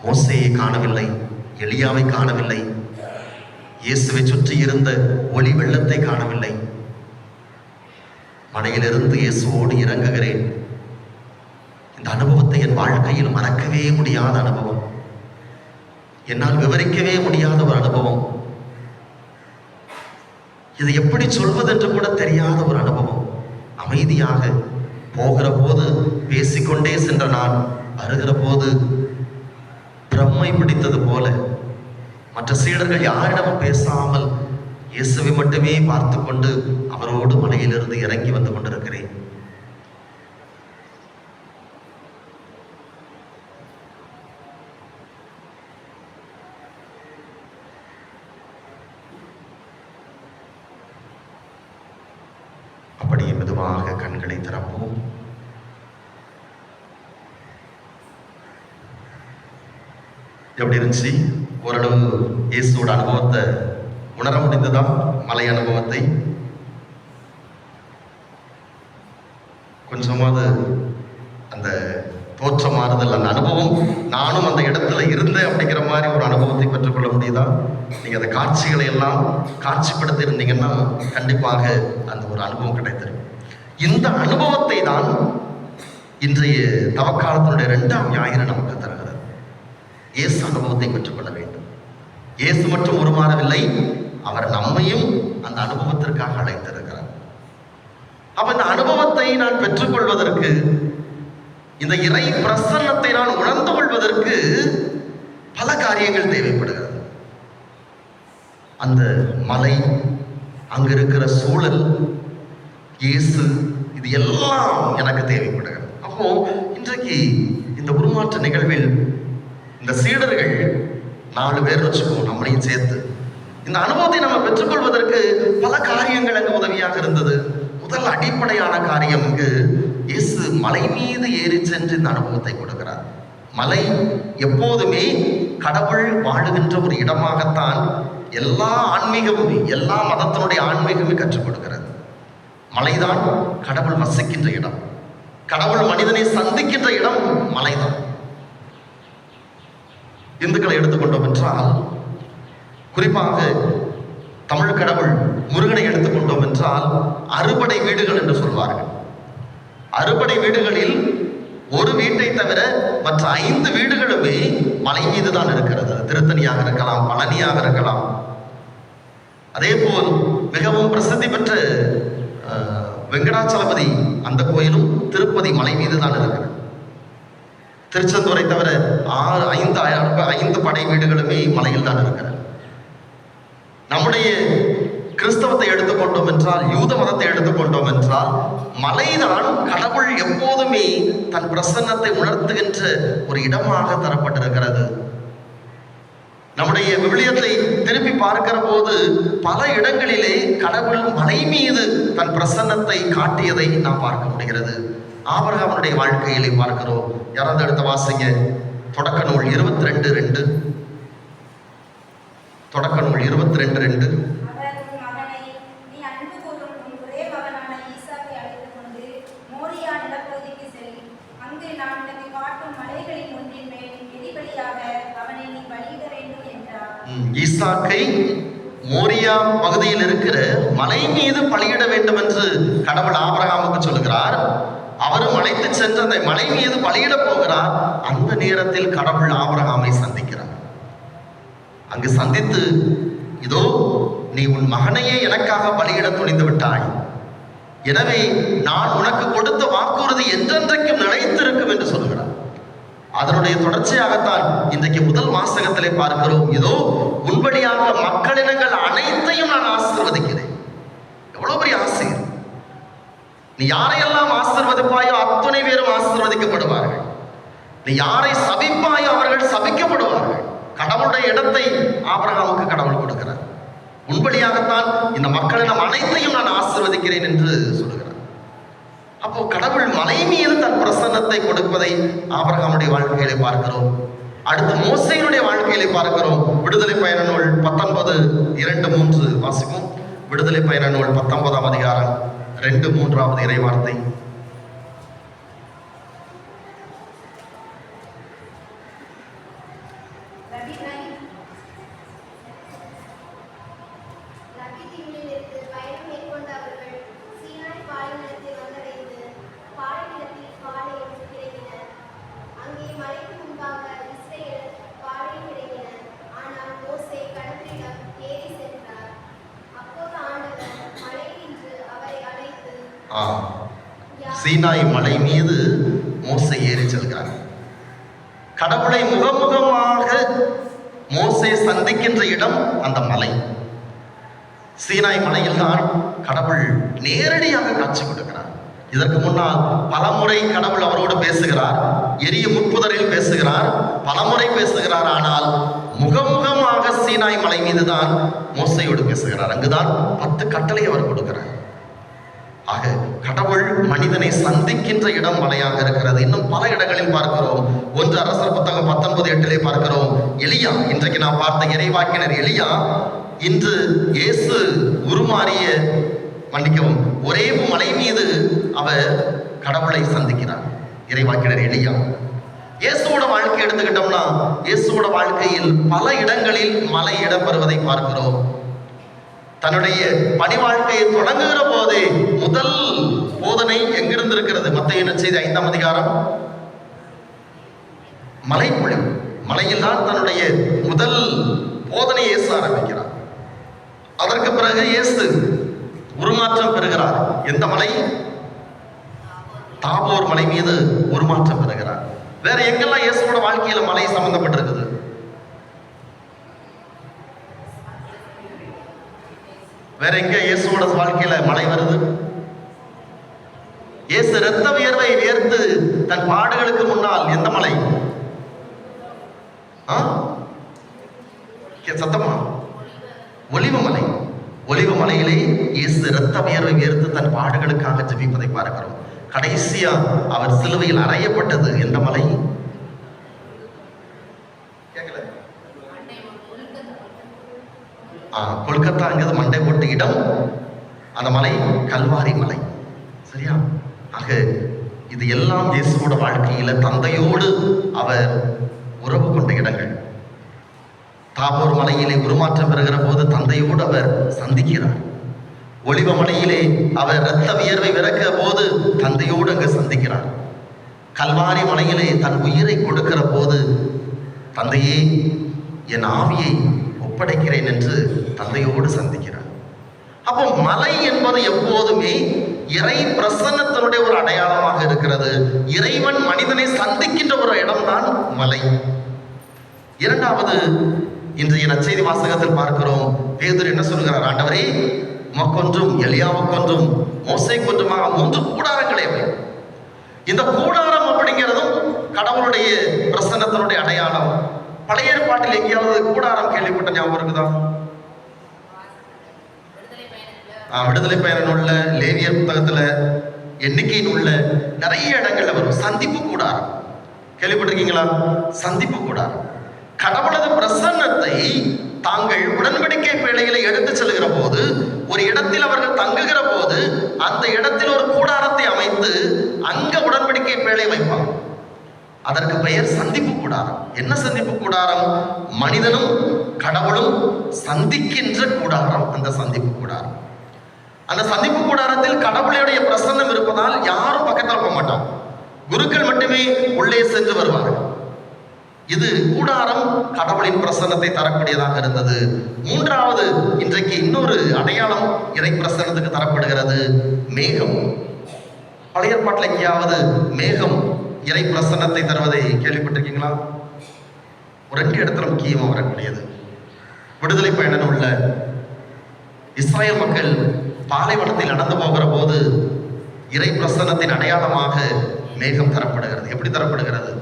மோசேயை காணவில்லை, எலியாவை காணவில்லை, இயேசுவை சுற்றி இருந்த ஒளி வெள்ளத்தை காணவில்லை. மலையிலிருந்து இயேசுவோடு இறங்குகிறேன். இந்த அனுபவத்தை என் வாழ்க்கையில் மறக்கவே முடியாத அனுபவம், என்னால் விவரிக்கவே முடியாத ஒரு அனுபவம். இதை எப்படி சொல்வதென்று கூட தெரியாத ஒரு அனுபவம். அமைதியாக போகிற போது பேசிக்கொண்டே சென்ற நான், வருகிற போது பிரம்மை பிடித்தது போல மற்ற சீடர்கள் யாரிடமும் பேசாமல் இயேசுவை மட்டுமே பார்த்து கொண்டு அவரோடு மலையிலிருந்து இறங்கி வந்து கொண்டிருக்கிறேன். அப்படியே மெதுவாக கண்களை திறப்போம். எப்படி இருந்துச்சு? ஓரளவு இயேசுவோட அனுபவத்தை உணர முடிந்ததா? மலை அனுபவத்தை கொஞ்சமாவது அந்த தோற்ற மாறுதல், அந்த அனுபவம், நானும் அந்த இடத்துல இருந்தேன் அப்படிங்கிற மாதிரி ஒரு அனுபவத்தை பெற்றுக்கொள்ள முடியுதா? நீங்க அந்த காட்சிகளை எல்லாம் காட்சிப்படுத்தி இருந்தீங்கன்னா கண்டிப்பாக அந்த ஒரு அனுபவம் கிடைத்திருக்கும். இந்த அனுபவத்தை தான் இன்றைய தவக்காலத்தினுடைய 2ஆம் ஞாயிறு நமக்கு தருகிறது. இயேசு அனுபவத்தை பெற்றுக்கொள்ள வேண்டும். இயேசு மட்டும் உருமாறவில்லை, அவர் நம்மையும் அந்த அனுபவத்திற்காக அழைத்திருக்கிறார். அப்ப இந்த அனுபவத்தை நான் பெற்றுக்கொள்வதற்கு, இந்த இறை பிரசன்னத்தை நான் உணர்ந்து கொள்வதற்கு பல காரியங்கள் தேவைப்படுகிறது. அந்த மலை, அங்க இருக்கிற சூழல், இயேசு, இது எல்லாம் எனக்கு தேவைப்படுகிறது. அப்போ இன்றைக்கு இந்த உருமாற்ற நிகழ்வில் இந்த சீடர்கள் 4 பேர் வச்சுக்கோம், நம்மளையும் சேர்த்து, இந்த அனுபவத்தை நம்ம பெற்றுக்கொள்வதற்கு பல காரியங்கள் அங்கு உதவியாக இருந்தது. முதல் அடிப்படையான காரியம், இங்கு இயேசு மலை மீது ஏறி சென்று இந்த அனுபவத்தை கொடுக்கிறார். மலை எப்போதுமே கடவுள் வாழுகின்ற ஒரு இடமாகத்தான் எல்லா ஆன்மீகமும், எல்லா மதத்தினுடைய ஆன்மீகமே கற்றுக் கொடுக்கிறது. மலைதான் கடவுள் வசிக்கின்ற இடம், கடவுள் மனிதனை சந்திக்கின்ற இடம் மலைதான். இந்துக்களை எடுத்துக்கொண்டோம் என்றால், குறிப்பாக தமிழ் கடவுள் முருகனை எடுத்துக்கொண்டோம் என்றால், அறுபடை வீடுகள் என்று சொல்வார்கள். அறுபடை வீடுகளில் ஒரு வீட்டை தவிர மற்ற 5 வீடுகளுமே மலை மீது தான் இருக்கிறது. திருத்தணியாக இருக்கலாம், பழனியாக இருக்கலாம். அதே போல் மிகவும் பிரசித்தி பெற்ற வெங்கடாச்சலபதி அந்த கோயிலும் திருப்பதி மலை மீது தான் இருக்கிறது. திருச்செந்தூரை தவிர 5 படை வீடுகளுமே மலையில் தான் இருக்கிறது. நம்முடைய கிறிஸ்தவத்தை எடுத்துக்கொண்டோம் என்றால், யூத மதத்தை எடுத்துக்கொண்டோம் என்றால், மலைதான் கடவுள் எப்போதுமே தன் பிரசன்னத்தை உணர்த்துகின்ற ஒரு இடமாக தரப்பட்டிருக்கிறது. நம்முடைய விவிலியத்தை திருப்பி பார்க்கிற போது பல இடங்களிலே கடவுள் மலை மீது தன் பிரசன்னத்தை காட்டியதை நாம் பார்க்க முடிகிறது. ஆபிரகாமுடைய வாழ்க்கையிலே பார்க்கிறோம். யாராவது எடுத்த வாசிங்க, தொடக்க நூல் 22:2. தொடக்க நூல் 22:2. ஈசாக்கை மோரியா பகுதியில் இருக்கிற மலை மீது பலியிட வேண்டும் என்று கடவுள் ஆபிரகாமுக்கு சொல்லுகிறார். அவரும் அழைத்து சென்று அந்த மலை மீது பலியிட போகிறார். அந்த நேரத்தில் கடவுள் ஆபிரகாமை சந்திக்கிறார். அங்கு சந்தித்து, இதோ நீ உன் மகனையே எனக்காக பலியிட துணிந்து விட்டாய், எனவே நான் உனக்கு கொடுத்த வாக்குறுதி என்றென்றைக்கும் நிலைத்திருக்கும் என்று சொல்கிறார். அதனுடைய தொடர்ச்சியாகத்தான் இன்றைக்கு முதல் வாசகத்திலே பார்க்கிறோம். இதோ உன்படியாக மக்களினங்கள் அனைத்தையும் நான் ஆசீர்வதிக்கிறேன். எவ்வளவு பெரிய ஆசீர்! நீ யாரையெல்லாம் ஆசீர்வதிப்பாயோ அத்தனை பேரும் ஆசீர்வதிக்கப்படுவார்கள். நீ யாரை சபிப்பாயோ அவர்கள் சபிக்கப்படுவார்கள். கடவுளுடைய இடத்தை ஆபிரகாமுக்கு கடவுள் கொடுக்கிறார். உன்படியாகத்தான் இந்த மக்களிடம் அனைத்தையும் நான் ஆசீர்வதிக்கிறேன் என்று சொல்கிறார். அப்போ கடவுள் மலை மீது தன் பிரசன்னத்தை கொடுப்பதை ஆபிரகாமுடைய வாழ்க்கையிலே பார்க்கிறோம். அடுத்து மோசேயினுடைய வாழ்க்கையிலே பார்க்கிறோம். விடுதலை பயண நூல் 19:2-3 வாசிக்கும். விடுதலை பயண நூல் 19ஆம் அதிகாரம் 2-3 இறைவார்த்தை. சீனாய் மலை மீது மோசே ஏறி செல்கிறார். கடவுளை முகமுகமாக மோசே சந்திக்கின்ற இடம் அந்த மலை. சீனாய் மலையில் தான் கடவுள் நேரடியாக காட்சி கொடுக்கிறார். இதற்கு முன்னால் பலமுறை கடவுள் அவரோடு பேசுகிறார். எரிய முட்புதரில் பேசுகிறார், பலமுறை பேசுகிறார். ஆனால் முகமுகமாக சீனாய் மலை மீது தான் மோசையோடு பேசுகிறார். அங்குதான் 10 கட்டளை அவர் கொடுக்கிறார். ஆக கடவுள் மனிதனை சந்திக்கின்ற இடம் மலையாக இருக்கிறது. இன்னும் பல இடங்களில் பார்க்கிறோம். 1 அரசர் புத்தகம் 19:8 பார்க்கிறோம். எலியா, இன்றைக்கு நான் பார்த்த இறைவாக்கினர் எலியா, இன்று இயேசு உருமாறிய ஒரே மலை மீது அவர் கடவுளை சந்திக்கிறார். இறைவாக்கினர் எலியா. இயேசுவோட வாழ்க்கை எடுத்துக்கிட்டோம்னா, இயேசுவோட வாழ்க்கையில் பல இடங்களில் மலை இடம்பெறுவதை பார்க்கிறோம். தன்னுடைய பணி வாழ்க்கையை தொடங்குகிற போதே முதல் போதனை எங்கிருந்து இருக்கிறது? மத்தேயு நற்செய்தி 5ஆம் அதிகாரம். மலைப்பொழிவு. மலையில் தான் தன்னுடைய முதல் போதனை இயேசு ஆரம்பிக்கிறார். அதற்கு பிறகு இயேசு உருமாற்றம் பெறுகிறார். எந்த மலை? தாபோர் மலை மீது உருமாற்றம் பெறுகிறார். வேற எங்கெல்லாம் இயேசுவோட வாழ்க்கையில மலை சம்பந்தப்பட்டிருக்குது? வேற எங்க இயேசுவோட வாழ்க்கையில மழை வருது? இயேசு இரத்த வியர்வை வியர்த்து தன் பாடுகளுக்கு முன்னால் எந்த மலை? சத்தமா? ஒலிவ மலை. ஒலிவ மலையிலே இயேசு இரத்த வியர்வை வியர்த்து தன் பாடுகளுக்காக ஜெபிப்பதை பார்க்கிறோம். கடைசியா அவர் சிலுவையில் அறையப்பட்டது எந்த மலை? கொல்கத்தாங்கிறது மண்டை போட்டு இடம். அந்த மலை கல்வாரி மலை. சரியா? ஆக இது எல்லாம் இயேசுவோட வாழ்க்கையில தந்தையோடு அவர் உறவு கொண்ட இடங்கள். தாபோர் மலையிலே உருமாற்றம் பெறுகிற போது தந்தையோடு அவர் சந்திக்கிறார். ஒலிவ மலையிலே அவர் இரத்த வியர்வை விறக்கிற போது தந்தையோடு அங்கு சந்திக்கிறார். கல்வாரி மலையிலே தன் உயிரை கொடுக்கிற போது தந்தையே, என் ஆவியை ஒப்படைக்கிறேன் என்று தந்தையோடு சந்திக்கிறார். அப்போ மலை என்பது எப்போதுமே இறை பிரசன்னத்தினுடைய ஒரு அடையாளமாக இருக்கிறது. இறைவன் மனிதனை சந்திக்கின்ற ஒரு இடம்தான் மலை. இரண்டாவது, இன்றைய நற்செய்தி வாசகத்தில் பார்க்கிறோம், பேதுரு என்ன சொல்கிறார்? ஆண்டவரே, உமக்கொன்றும் எலியாவுக்கொன்றும் மோசேக்கொன்றுமாக 3 கூடாரங்களே. இந்த கூடாரம் அப்படிங்கிறதும் கடவுளுடைய பிரசன்னத்தினுடைய அடையாளம். பழைய ஏற்பாட்டில் எங்கேயாவது கூடாரம் கேள்விப்பட்ட ஞாபகம் இருக்குதா? விடுதலை பயணம் உள்ள, லேவியர் புத்தகத்துல, எண்ணிக்கை உள்ள நிறைய இடங்கள்ல வரும் சந்திப்பு கூடாரம். கேள்விப்பட்டிருக்கீங்களா? சந்திப்பு கூடாரம் கடவுளது பிரசன்னத்தை தாங்கள் உடன்படிக்கை பேழையில எடுத்து செல்கிற போது, ஒரு இடத்தில் அவர்கள் தங்குகிற போது, அந்த இடத்தில் ஒரு கூடாரத்தை அமைத்து அங்க உடன்படிக்கை பேழை வைப்பாங்க. அதற்கு பெயர் சந்திப்பு கூடாரம். என்ன சந்திப்பு கூடாரம்? மனிதனும் கடவுளும் சந்திக்கின்ற கூடாரம் அந்த சந்திப்பு கூடாரம். அந்த சந்திப்பு கூடாரத்தில் கடவுளுடைய பிரசன்னம் இருப்பதால் யாரும் பக்கத்தில் போக மாட்டாங்க. குருக்கள் மட்டுமே உள்ளே சென்று வருவார்கள். இது கூடாரம் கடவுளின் பிரசன்னத்தை தரக்கூடியதாக இருந்தது. மூன்றாவது, இன்றைக்கு இன்னொரு அடையாளம் இறை பிரசன்னத்துக்கு தரப்படுகிறது, மேகம். பழைய ஏற்பாட்டில் எங்கேயாவது மேகம் இறை பிரசன்னத்தை தருவதை கேள்விப்பட்டிருக்கீங்களா? ஒரு 2 இடத்துல முக்கியமாக வரக்கூடியது. விடுதலை பயணம் உள்ள இஸ்ராயல் மக்கள் பாலைவனத்தில் நடந்து போகிற போது இறை பிரசன்னத்தின் அடையாளமாக மேகம் தரப்படுகிறது. எப்படி தரப்படுகிறது?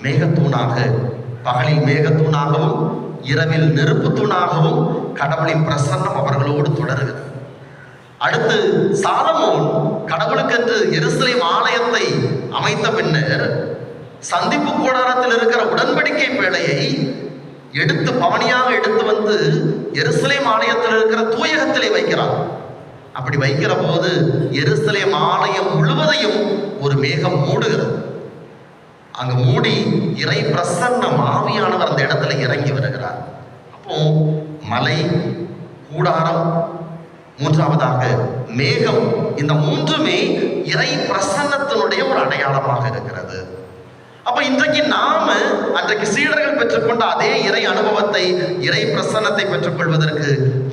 மேகத்தூணாக, பகலில் மேகத்தூணாகவும் இரவில் நெருப்பு தூணாகவும் கடவுளின் பிரசன்னம் அவர்களோடு தொடருகிறது. அடுத்து சாலமோன் கடவுளுக்கென்று எருசலேம் ஆலயத்தை அமைத்த பின்னர் சந்திப்பு கூடாரத்தில் இருக்கிற உடன்படிக்கை பேழையை எடுத்து பவனியாக எடுத்து வந்து எருசலேம் ஆலயத்தில் இருக்கிற தூயகத்திலே வைக்கிறார். அப்படி வைக்கிற போது எருசலேம் ஆலயம் முழுவதையும் ஒரு மேகம் மூடுகிறது. அங்க மூடி இறை பிரசன்னம் ஆவியானவர் அந்த இடத்துல இறங்கி வருகிறார். அப்போ மலை, கூடாரம், மூன்றாவதாக மேகம், இந்த 3மே இறை பிரசன்னத்தினுடைய ஒரு அடையாளமாக இருக்கிறது. அப்ப இன்றைக்கு நாம அன்றைக்கு சீடர்கள் பெற்றுக்கொண்ட அதே இறை அனுபவத்தை, இறை பிரசன்னத்தை பெற்றுக்கொள்வதற்கு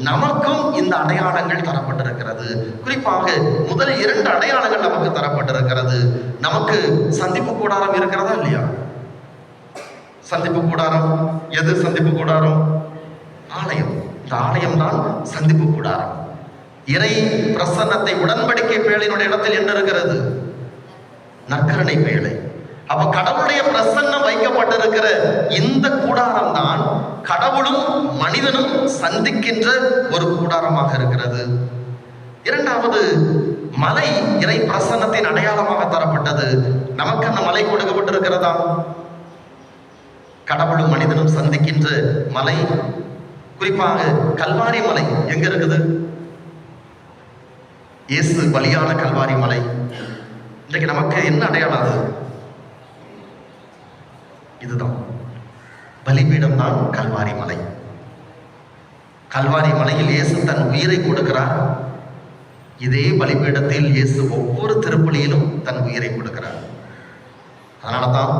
நமக்கும் இந்த அடையாளங்கள் தரப்பட்டிருக்கிறது. குறிப்பாக முதல் 2 அடையாளங்கள் நமக்கு தரப்பட்டிருக்கிறது. நமக்கு சந்திப்பு கூடாரம் இருக்கிறதா இல்லையா? சந்திப்பு கூடாரம் எது? சந்திப்பு கூடாரம் ஆலயம். இந்த ஆலயம் தான் சந்திப்பு கூடாரம். இறை பிரசன்னத்தை உடன்படிக்கை பேழையினுடைய இடத்தில் என்ன இருக்கிறது? நற்கருணை பேழை. அப்ப கடவுளுடைய பிரசன்னம் வைக்கப்பட்டிருக்கிற இந்த கூடாரம் தான் கடவுளும் மனிதனும் சந்திக்கின்ற ஒரு கூடாரமாக இருக்கிறது. இரண்டாவது, மலை இறை பிரசன்னத்தின் அடையாளமாக தரப்பட்டது. நமக்கு அந்த மலை கொடுக்கப்பட்டிருக்கிறதா? கடவுளும் மனிதனும் சந்திக்கின்ற மலை, குறிப்பாக கல்வாரி மலை எங்க இருக்குது? இயேசு பலியான கல்வாரி மலை. இன்றைக்கு நமக்கு என்ன அடையாளம்? அது இதுதான், பலிபீடம் தான் கல்வாரி மலை. கல்வாரி மலையில் இயேசு தன் உயிரை கொடுக்கிறார். இதே பலிபீடத்தில் இயேசு ஒவ்வொரு திருப்பலியிலும் தன் உயிரை கொடுக்கிறார். அதனால தான்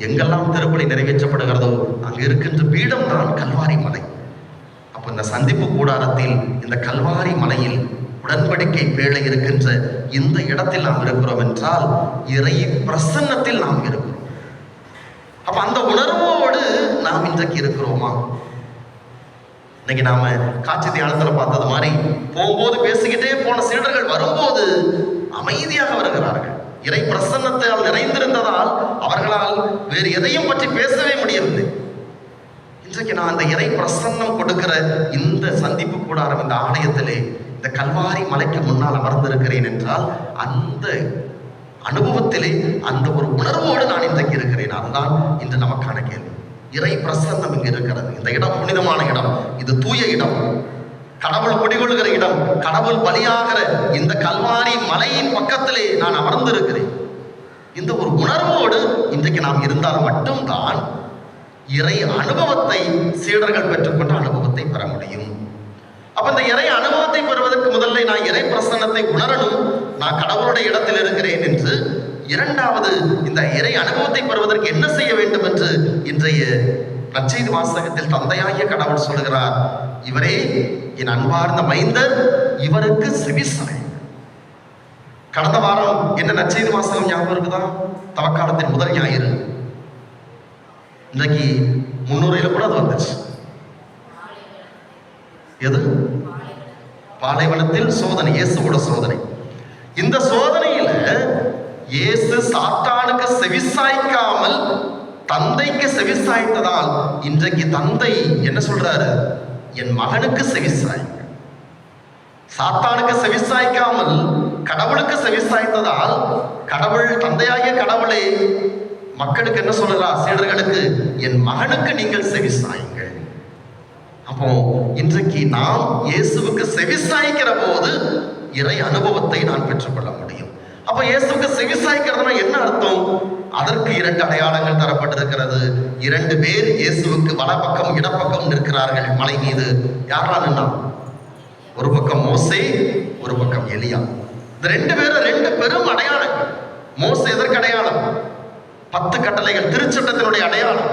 எங்கெல்லாம் திருப்பலி நிறைவேற்றப்படுகிறதோ அங்கு இருக்கின்ற பீடம் தான் கல்வாரி மலை. அப்போ இந்த சந்திப்பு கூடாரத்தில், இந்த கல்வாரி மலையில் உடன்படிக்கை பேழை இருக்கின்ற இந்த இடத்தில் நாம் இருக்கிறோம் என்றால் இறை பிரசன்னத்தில் நாம் இருக்கிறோம். அப்ப அந்த உணர்வோடு நாம் இன்றைக்கு இருக்கிறோமா? இன்னைக்கு நாம காட்சி தியானத்துல பார்த்தது மாதிரி போகும்போது பேசிக்கிட்டே போன சீடர்கள் வரும்போது அமைதியாக வருகிறார்கள். இறை பிரசன்னத்தால் நிறைந்திருந்ததால் அவர்களால் வேறு எதையும் பற்றி பேசவே முடியவில்லை. இன்றைக்கு நான் அந்த இறை பிரசன்னம் கொடுக்கிற இந்த சந்திப்பு கூடாரம், இந்த ஆலயத்திலே, இந்த கல்வாரி மலைக்கு முன்னால் அமர்ந்திருக்கிறேன் என்றால் அந்த அனுபவத்திலே, அந்த ஒரு உணர்வோடு நான் இன்றைக்கு இருக்கிறேன். அதுதான் இன்று நமக்கான கேள்வி. இறை பிரசன்னம் இங்கு இருக்கிறது. இந்த இடம் புனிதமான இடம், இது தூய இடம், கடவுள் குடிகொள்கிற இடம், கடவுள் பலியாகிற இந்த கல்வாரி மலையின் பக்கத்திலே நான் அமர்ந்திருக்கிறேன். இந்த ஒரு உணர்வோடு இன்றைக்கு நாம் இருந்தால் மட்டும்தான் இறை அனுபவத்தை, சீடர்கள் பெற்றுக்கொண்ட அனுபவத்தை பெற முடியும். அப்ப இந்த இறை அனுபவத்தை பெறுவதற்கு முதல்ல நான் இறை பிரசன்னத்தை உணரணும், நான் கடவுளுடைய இடத்தில் இருக்கிறேன் என்று. இரண்டாவது, இந்த இறை அனுபவத்தை பெறுவதற்கு என்ன செய்ய வேண்டும் என்று இன்றைய நற்செய்தி வாசகத்தில் தந்தையாகிய கடவுள் சொல்லுகிறார், இவரே என் அன்பார்ந்த மைந்தர், இவருக்கு செவிசாய். கடந்த வாரம் என்ன நற்செய்தி வாசகம் ஞாபகம் இருக்குதா? தவக்காலத்தின் முதல் ஞாயிறு. இன்றைக்கு முன்னுரையில கூட அது வந்துச்சு. எது? பாலைவனத்தில் சோதனை, இயேசுவோட சோதனை. இந்த சோதனையில இயேசு சாத்தானுக்கு செவிசாய்க்காமல் தந்தைக்கு செவிசாய்த்ததால் இன்றைக்கு தந்தை என்ன சொல்றாரு? என் மகனுக்கு செவிசாய். சாத்தானுக்கு செவிசாய்க்காமல் கடவுளுக்கு செவிசாய்த்ததால் கடவுள், தந்தையாகிய கடவுளை மக்களுக்கு என்ன சொல்றார்? சீடர்களுக்கு, என் மகனுக்கு நீங்கள் செவிசாயுங்கள். அப்போ இன்றைக்கு நாம் இயேசுவுக்கு செவிசாய்க்கிற போது இறை அனுபவத்தை நான் பெற்றுக்கொள்ள முடியும். அப்ப இயேசுவுக்கு செவிசாய்க்கிறதுனா என்ன அர்த்தம்? அதற்கு 2 அடையாளங்கள் தரப்பட்டிருக்கிறது. 2 பேர் இயேசுவுக்கு வலப்பக்கம் இடப்பக்கம் நிற்கிறார்கள் மலை மீது. யாரெல்லாம் நின்னா? ஒரு பக்கம் மோசே, ஒரு பக்கம் எலியா. இந்த 2 பேரும் 2 பெரும் அடையாளங்கள். மோசே எதற்கு அடையாளம்? 10 கட்டளைகள், திருச்சட்டத்தினுடைய அடையாளம்.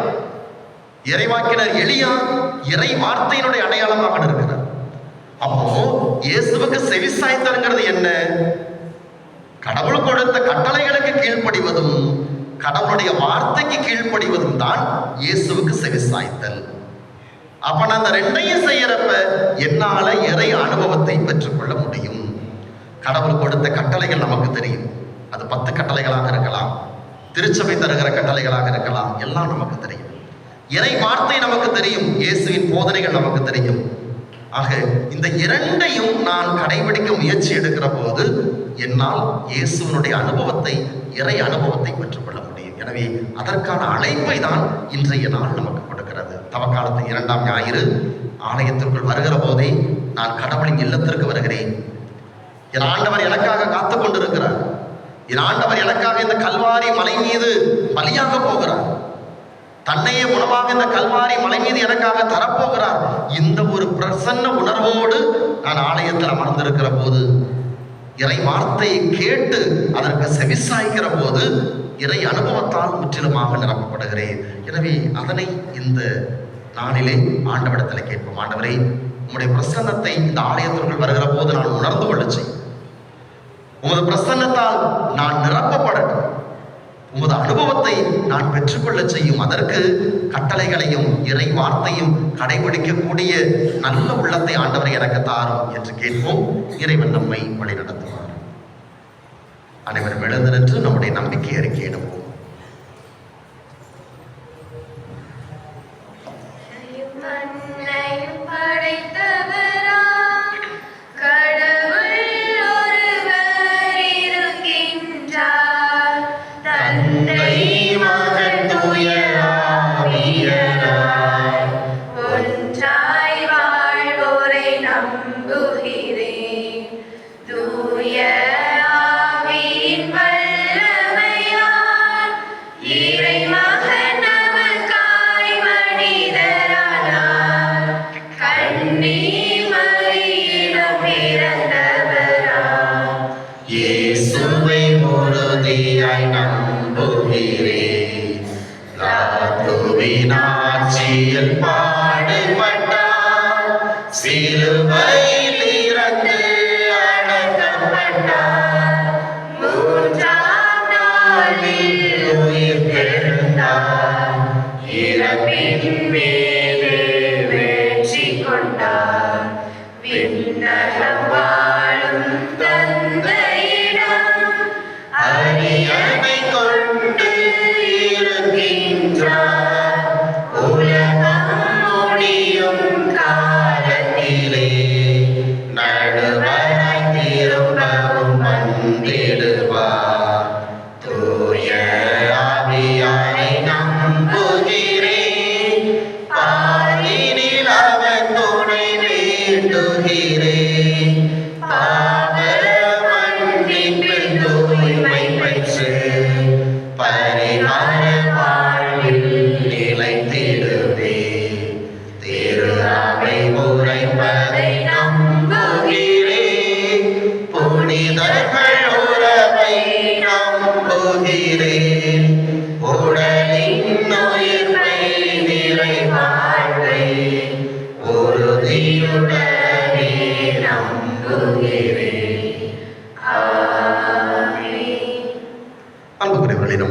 இறைவாக்கினர் எலியா இறை வார்த்தையினுடைய அடையாளமாக இருக்கிறார். அப்போ இயேசுவுக்கு செவிசாய்த்தல்ங்கிறது என்ன? கடவுள் கொடுத்த கட்டளைகளுக்கு கீழ்ப்படிவதும் கடவுளுடைய வார்த்தைக்கு கீழ்ப்படிவதும் தான் இயேசுவுக்கு செவிசாய்த்தல். அப்ப நான் அந்த 2ஐயும் செய்யறப்ப என்னால இறை அனுபவத்தை பெற்றுக்கொள்ள முடியும். கடவுள் கொடுத்த கட்டளைகள் நமக்கு தெரியும். அது 10 கட்டளைகளாக இருக்கலாம், திருச்சபை தருகிற கட்டளைகளாக இருக்கலாம், எல்லாம் நமக்கு தெரியும். இறை வார்த்தை நமக்கு தெரியும், இயேசுவின் போதனைகள் நமக்கு தெரியும். ஆக இந்த 2ஐயும் நான் கடைபிடிக்க முயற்சி எடுக்கிற போது என்னால் இயேசுவினுடைய அனுபவத்தை, இறை அனுபவத்தை பெற்றுக்கொள்ள முடியும். எனவே அதற்கான அழைப்பை தான் இன்றைய நாள் நமக்கு கொடுக்கிறது. தவக்காலத்தின் 2ஆம் ஞாயிறு. ஆலயத்திற்குள் வருகிற போதே நான் கடவுளின் இல்லத்திற்கு வருகிறேன். என் ஆண்டவர் எனக்காக காத்து கொண்டிருக்கிறார். என் ஆண்டவர் எனக்காக இந்த கல்வாரி மலை மீது பலியாக போகிறார். தன்னையே உணவாக இந்த கல்வாரி மலை மீது எனக்காக தரப்போகிறார். இந்த ஒரு பிரசன்ன உணர்வோடு நான் ஆலயத்தில் அமர்ந்திருக்கிற போது, இறை வார்த்தையை கேட்டு அதற்கு செவிசாய்க்கிற போது இறை அனுபவத்தால் முற்றிலுமாக நிரப்பப்படுகிறேன். எனவே அதனை இந்த நாளிலே ஆண்டவரிடத்தில் கேட்போம். ஆண்டவரே, உம்முடைய பிரசன்னத்தை இந்த ஆலயத்திற்குள் வருகிற போது நான் உணர்ந்து கொள்ள செய்யும். உமது பிரசன்னத்தால் நான் நிரப்பப்படட்டும். உமது அனுபவத்தை நான் பெற்றுக்கொள்ள செய்யும். அதற்கு கட்டளைகளையும் இறை வார்த்தையும் கடைபிடிக்கக்கூடிய நல்ல உள்ளத்தை ஆண்டவரை எனக்கு தாரும் என்று கேட்போம். இறைவன் நம்மை வழி நடத்துவார். அனைவரும் எழுந்து நின்று நம்முடைய நம்பிக்கை அறிக்கையிடுவோம். உலகம் முடியும் காலத்திலே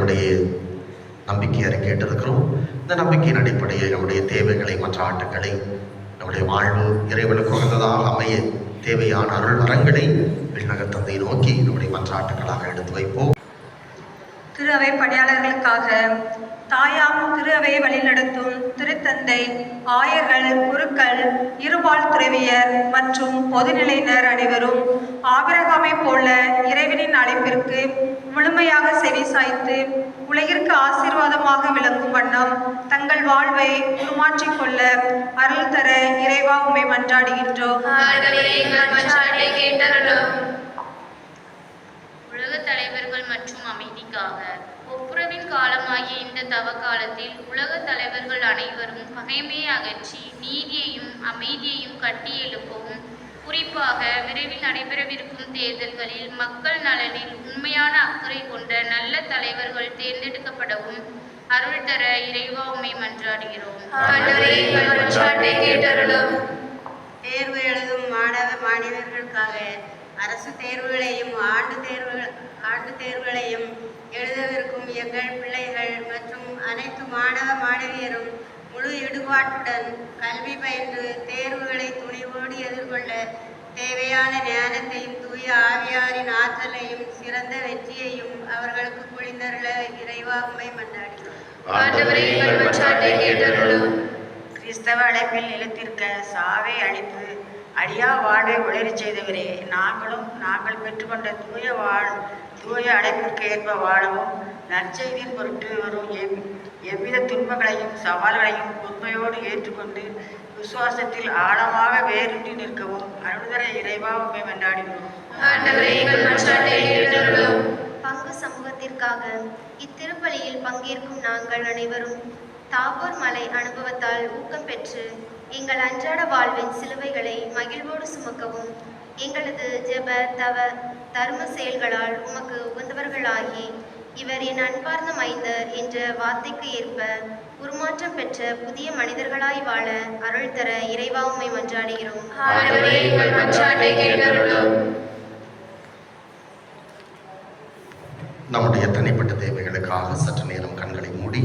ஆண்டவருடைய நம்பிக்கை அறிக்கையிட்டிருக்கிறோம். இந்த நம்பிக்கையின் அடிப்படையில் நம்முடைய தேவைகளை, மற்ற ஆட்டுக்களை, நம்முடைய வாழ்வு இறைவனுக்கு உகந்ததாக அமைய தேவையான அருள் வரங்களை விண்ணக தந்தை நோக்கி நம்முடைய மன்றாட்டுகளாக எடுத்து வைப்போம். திரு அவை பணியாளர்களுக்காக தாயாம் திரு அவையை வழிநடத்தும் திருத்தந்தை, ஆயர்கள், குருக்கள், இருபால் துறவியர் மற்றும் பொதுநிலையினர் அனைவரும் ஆபிரகாமை போல இறைவனின் அழைப்பிற்கு முழுமையாக செவி சாய்த்து உலகிற்கு ஆசீர்வாதமாக விளங்கும் வண்ணம் தங்கள் வாழ்வை உருமாற்றிக் கொள்ள அருள் தர இறைவா உம்மை மன்றாடுகின்றோம். உலக தலைவர்கள் மற்றும் அமைதிக்காக ஒப்புரவின் காலமாகிய இந்த தவ காலத்தில் உலக தலைவர்கள் அனைவரும் பகைமையை அகற்றி நீதியையும் அமைதியையும் கட்டி எழுப்பவும், குறிப்பாக விரைவில் நடைபெறவிருக்கும் தேர்தல்களில் மக்கள் நலனில் உண்மையான அக்கறை கொண்ட நல்ல தலைவர்கள் தேர்ந்தெடுக்கப்படவும் அருள் தர இறைவா உம்மை மன்றாடுகிறோம். தேர்வு எழுதும் மாணவ மாணவர்களுக்காக அரசு தேர்வுகளையும் ஆண்டு தேர்வுகளையும் எழுதவிருக்கும் எங்கள் பிள்ளைகள் மற்றும் அனைத்து மாணவ மாணவியரும் முழு ஈடுபாட்டுடன் கல்வி பயின்று தேர்வுகளை துணிவோடு எதிர்கொள்ள தேவையான ஞானத்தையும் தூய ஆவியாரின் ஆற்றலையும் சிறந்த வெற்றியையும் அவர்களுக்கு பொழிந்தருள இறைவா உம்மை மன்றாடுகிறோம். கிறிஸ்தவ அழைப்பில் நிலைத்திருக்க சாவை அழிப்பு அழியா வாழ்வை ஒளிரச் செய்தவரே, நாங்கள் பெற்றுக்கொண்ட தூய அழைப்பிற்கு ஏற்ப வாழவும், நற்செய்தியின் பொருட்டு வரும் எவ்வித துன்பங்களையும் சவால்களையும் உண்மையோடு ஏற்றுக்கொண்டு விசுவாசத்தில் ஆழமாக வேரூன்றி நிற்கவும் அருள்தர இறைவா உம்மை மன்றாடுகிறோம். பங்கு சமூகத்திற்காக இத்திருப்பலியில் பங்கேற்கும் நாங்கள் அனைவரும் தாபோர் மலை அனுபவத்தால் ஊக்கம் பெற்று எங்கள் அன்றாட வாழ்வின் சிலுவைகளை மகிழ்வோடு சுமக்கவும், எங்களது ஜெப தவ தர்ம செயல்களால் உமக்கு உகந்தவர்களாகி இவர் என் அன்பார்ந்த மைந்தர் என்ற வார்த்தைக்கு ஏற்ப உருமாற்றம் பெற்ற புதிய மனிதர்களாய் வாழ அருள் தர இறைவா உம்மை மன்றாடுகிறோம். நம்முடைய தனிப்பட்ட தேவைகளுக்காக சற்று நேரம் கண்களை மூடி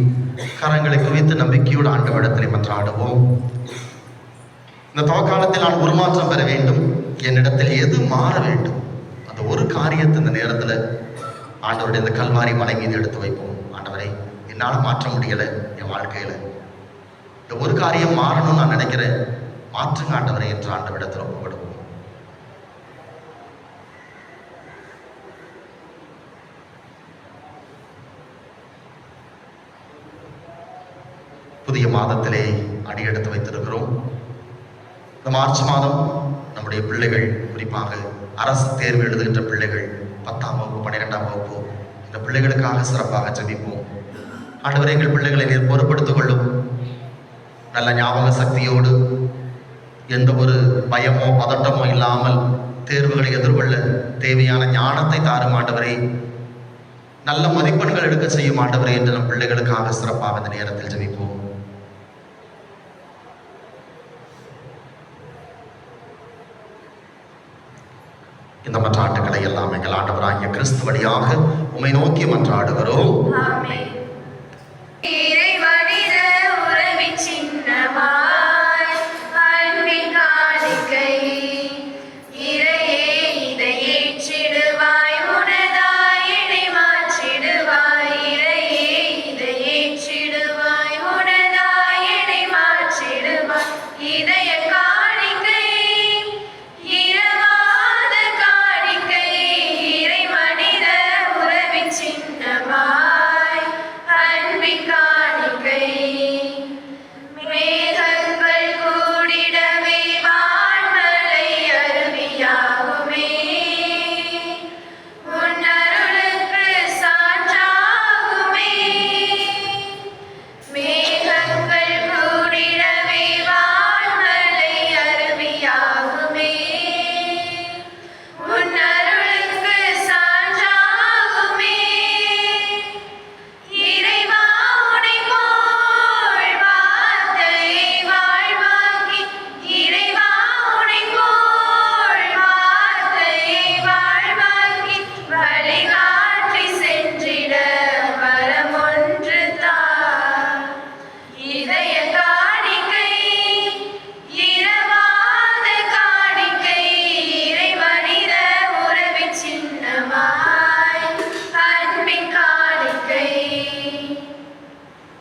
கரங்களை குவித்து நம்பிக்கையோடு ஆண்டவரிடத்திலே மன்றாடுவோம். இந்த தவக்காலத்தில் நான் உருமாற்றம் பெற வேண்டும், என்னிடத்தில் எது மாற வேண்டும், அந்த ஒரு காரியத்தை இந்த நேரத்தில் ஆண்டவருடைய இந்த கல்வாரி மலை மீது எடுத்து வைப்போம். ஆண்டவரை, என்னால் மாற்ற முடியலை, என் வாழ்க்கையில் இந்த ஒரு காரியம் மாறணும்னு நான் நினைக்கிறேன், மாற்றுங்க ஆண்டவரை என்று ஆண்டவரிடத்தில் ஒப்புக்கொடுப்போம். புதிய மாதத்திலே அடியெடுத்து வைத்திருக்கிறோம். இந்த மார்ச் மாதம் நம்முடைய பிள்ளைகள், குறிப்பாக அரசு தேர்வு எழுதுகின்ற பிள்ளைகள், 10ஆம் வகுப்பு 12ஆம் வகுப்பு, இந்த பிள்ளைகளுக்காக சிறப்பாக ஜெபிப்போம். ஆண்டவரே, எங்கள் பிள்ளைகளை நீர் பொறுப்படுத்திக் கொள்ளும். நல்ல ஞாபக சக்தியோடு எந்த ஒரு பயமோ பதட்டமோ இல்லாமல் தேர்வுகளை எதிர்கொள்ள தேவையான ஞானத்தை தாரும் ஆண்டவரே. நல்ல மதிப்பெண்கள் எடுக்க செய்யும் ஆண்டவரே என்று நம் பிள்ளைகளுக்காக சிறப்பாக இந்த நேரத்தில் ஜெபிப்போம். இந்த மன்றாட்டுகளை எல்லாம் எங்கள் ஆண்டவராகிய கிறிஸ்து வழியாக உம்மை நோக்கி மன்றாடுகிறோம்.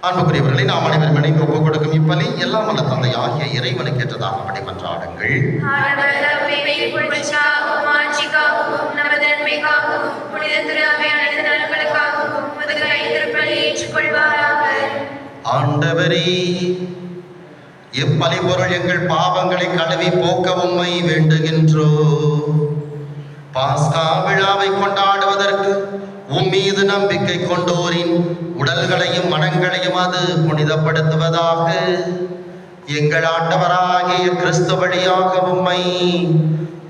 அன்புக்குரியவர்களை நாம் அனைவரும் இணைந்து ஒப்புக் கொடுக்கும் இப்பலி எல்லாம் வல்ல தந்தையாகிய இறைவனுக்கு ஏற்றதாக படி மன்றாடுங்கள். ஆண்டவர் நம்மை புகழ்ச்சிக்காகவும் ஆட்சிக்காகவும் நமது நன்மைக்காகவும் புனித திரு அவை அனைத்து நலன்களுக்காகவும் உமது கைத்திருப்பலி ஏற்றுக்கொள்வாராக. ஆண்டவரே, இப்பலி பொருள் எங்கள் பாவங்களை கழுவி போக்க உம்மை வேண்டுகின்றோ. பாஸ்கா விழாவை கொண்டாடுவதற்கு உம்மீது நம்பிக்கை கொண்டோரின் உடல்களையும் மனங்களையும் அது புனிதப்படுத்துவதாக எங்கள் ஆண்டவராகிய கிறிஸ்து வழியாக உம்மை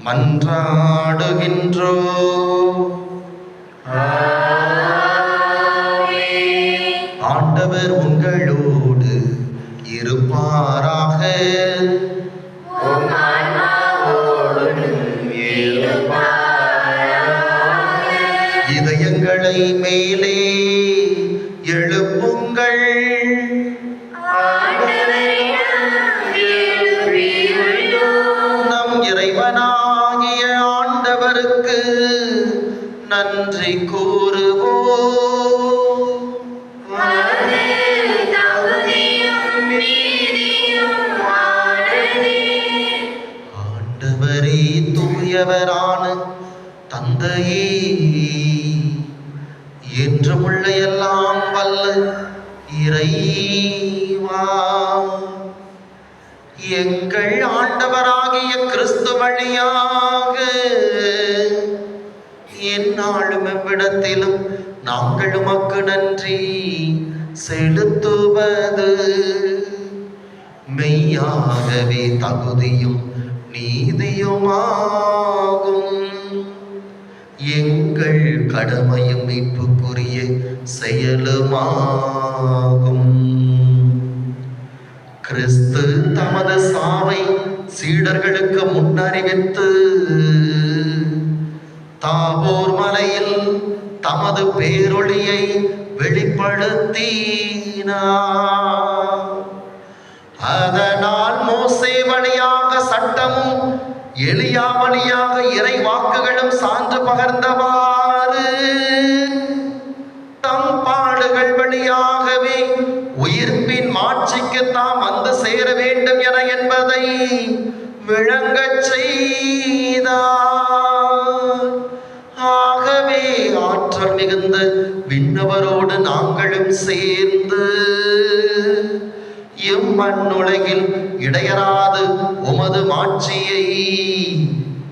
மன்றாடுகின்றோ. ஆண்டவர் உங்களோடு இருப்பாராக. இதயங்களை மேலே எழுப்புங்கள். நம் இறைவனாகிய ஆண்டவருக்கு நன்றி கூறுவோம். ஆண்டவரே, தூயவரான தந்தையே, என்றுமுள்ள எல்லாம் வல்ல இறைவா, எங்கள் ஆண்டவராகிய கிறிஸ்து வழியாக எந்நாளும் எவ்விடத்திலும் நாங்கள் உமக்கு நன்றி செலுத்துவது மெய்யாகவே தகுதியும் நீதியுமாகும். எங்கள் கடமையும் மீட்புக்குரிய செயலுமாகும். கிறிஸ்து தமது சாவை சீடர்களுக்கு முன்னறிவித்து தாபோர் மலையில் தமது பேரொளியை வெளிப்படுத்தினார். அதனால் மோசே வழியாக சட்டமும் எலியா வழியாக இறை வாக்குகளும் சான்று பகர்ந்தவாறு தம் பாடுகள் வழியாகவே உயிர்ப்பின் மாட்சிக்கு தாம் வந்து சேர வேண்டும் என என்பதை விளங்கச் செய்தார். ஆகவே ஆற்றல் மிகுந்த விண்ணவரோடு நாங்களும் சேர்ந்து மண்ணுலகில் இடையராது உமது மாட்சியை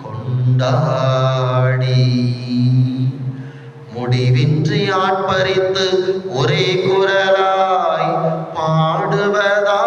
கொண்டாடி முடிவின்றி ஆட்பரித்து ஒரே குரலாய் பாடுவதாவது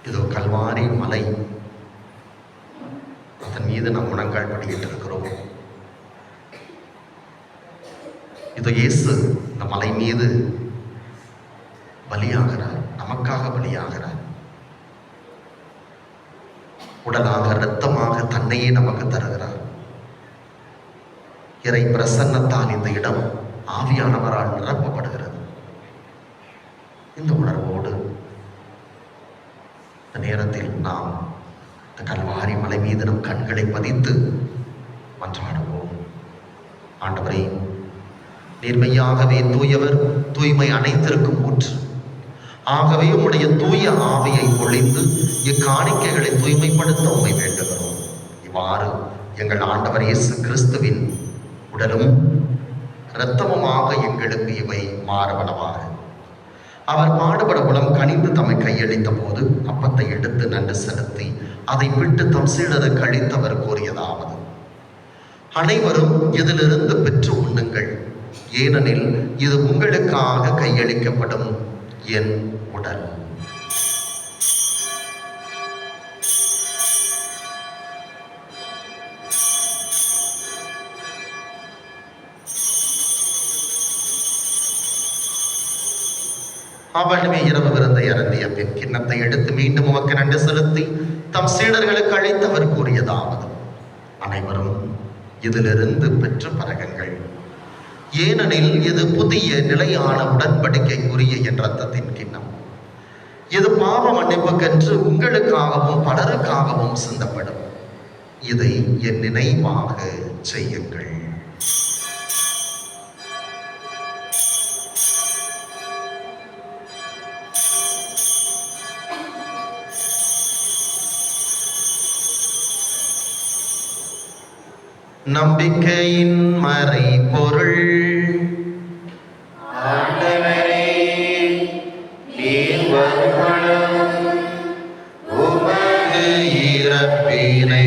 இதோ கல்வாரி மலை, அதன் மீது நம் முழங்கால் படியிட்டு இருக்கிறோம். இதோ இயேசு இந்த மலை மீது பலியாகிறார், நமக்காக பலியாகிறார். உடலாக இரத்தமாக தன்னையே நமக்கு தருகிறார். இறை பிரசன்னத்தால் இந்த இடம் ஆவியானவரால் நிரப்பப்படுகிறது. இந்த உணர்வோடு இந்த நேரத்தில் நாம் இந்த கல்வாரி மலை மீது நம் கண்களை பதித்து மன்றாடுவோம். ஆண்டவரே, நேர்மையாகவே தூயவர், தூய்மை அனைத்திற்கும் ஊற்று. ஆகவே உம்முடைய தூய ஆவியை பொழிந்து இக்காணிக்கைகளை தூய்மைப்படுத்த உம்மை வேண்டுகிறோம். இவ்வாறு எங்கள் ஆண்டவர் இயேசு கிறிஸ்துவின் உடலும் இரத்தமுமாக எங்களுக்கு இவை மாறுவனவாக. அவர் பாடுபட உளம் கனிந்து தம்மை கையளித்த போது அப்பத்தை எடுத்து நன்றி செலுத்தி அதை விட்டு தம் சீடருக்கு அளித்தவர் கூறியதாவது: அனைவரும் இதிலிருந்து பெற்று உண்ணுங்கள், ஏனெனில் இது உங்களுக்காக கையளிக்கப்படும் என் உடல். அவளுமே இரவு விருந்தை அருந்திய பின் கிண்ணத்தை எடுத்து மீண்டும் உமக்கு நன்றி செலுத்தி தம் சீடர்களுக்கு அளித்தவர் கூறியதாவது: அனைவரும் இதிலிருந்து பெற்று பரகுங்கள், ஏனெனில் இது புதிய நிலையான உடன்படிக்கைக்குரிய என் இரத்தத்தின் கிண்ணம். இது பாவ மன்னிப்புக்கென்று உங்களுக்காகவும் பலருக்காகவும் சிந்தப்படும். இதை என் நினைவாக செய்யுங்கள். நம்பிக்கையின் மறை பொருள். ஆண்டவரே, நீர் வருமளவும் உமது இறப்பினை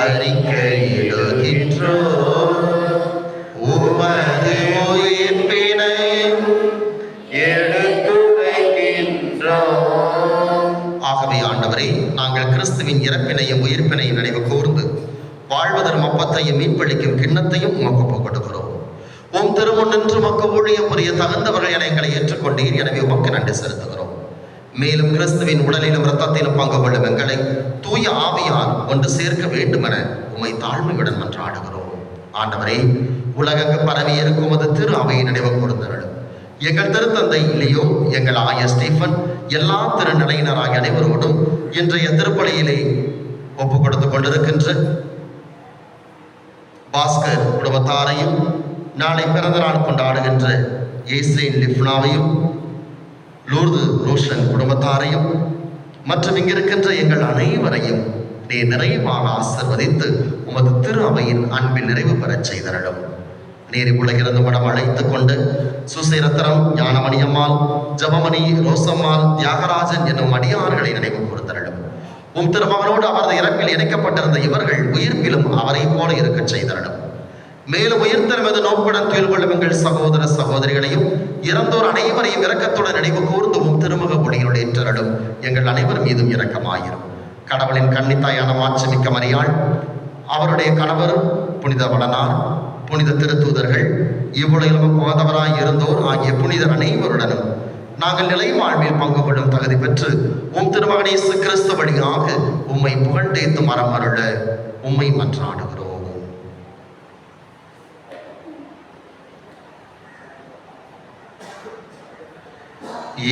அறிக்கையிடுகின்றோம், உமது உயிர்ப்பினை எடுத்துரைக்கின்றோம். ஆகவே ஆண்டவரே, நாங்கள் கிறிஸ்துவின் இறப்பினையும் உயிர்ப்பினையும் நினைவு கூர்ந்து வாழ்வதரும் அப்பத்தையும் மீன்பளிக்கும் கிண்ணத்தையும் உமக்கு ஒப்புக் கொடுக்கிறோம். உம் திருமுன் நின்று உமக்கு ஊழியம் புரிய தகுந்தவர்கள் என எங்களை ஏற்றுக்கொண்டீர். எனவே உமக்கு நன்றி செலுத்துகிறோம். மேலும் கிறிஸ்துவின் உடலிலும் இரத்தத்திலும் பங்கு கொள்ளும் எங்களை தூய ஆவியால் ஒன்று சேர்க்க வேண்டும் என உம்மை தாழ்மையுடன் மன்றாடுகிறோம். ஆண்டவரே, உலகங்கு பரவி இருக்கும் அது திரு அவையை நினைவு கூர்ந்தருளும். எங்கள் திருத்தந்தை லியோ, எங்கள் ஆய ஸ்டீஃபன், எல்லா திருநிலையினராகிய அனைவரோடும் இன்றைய திருப்பலியிலே ஒப்புக் கொடுத்துக் கொண்டிருக்கின்ற பாஸ்கர் குடும்பத்தாரையும், நாளை பிறந்த நாள் கொண்டாடுகின்ற ஏசேன் லிப்னாவையும், லூர்து ரோஷன் குடும்பத்தாரையும் மற்றும் இங்கிருக்கின்ற எங்கள் அனைவரையும் நீ நிறைவாக ஆசிர்வதித்து உமது திரு அவையின் அன்பில் நிறைவு பெறச் செய்தருளும். நீர் உலகிருந்து மடம் அழைத்துக் கொண்டு சுசேரத்தரம், ஞானமணியம்மாள், ஜபமணி, ரோசம்மாள், தியாகராஜன் என்னும் அடியார்களை நினைவு கூர்ந்தருளும். உம் திருமகனோடு அவரது இறப்பில் இணைக்கப்பட்டிருந்த இவர்கள் உயிர்ப்பிலும் அவரை போல இருக்க செய்தருளும். மேலும் உயிர்த்தெழுவது நோக்குடன் துயில் கொள்ளும் எங்கள் சகோதர சகோதரிகளையும் இறந்தோர் அனைவரையும் இரக்கத்துடன் நினைவு கூர்ந்து உம் திருமுக ஒளியினுள் ஏற்றருளும். எங்கள் அனைவர் மீதும் இரக்கமாயிரும். கடவுளின் கன்னித்தாயான மாட்சிமிக்க மரியாள், அவருடைய கணவர் புனித வளனார், புனித திருத்தூதர்கள், இவ்வுலகிலும் போதவராய் இருந்தோர் ஆகிய புனிதர் அனைவருடனும் நாங்கள் நிலை வாழ்வில் பங்கு கொள்ளும் தகுதி பெற்று உம் திருமகன் இயேசு கிறிஸ்து வழியாக உம்மை புகழ்ந்தேத்து மரம் அருள உம்மை மன்றாடுகிறோம்.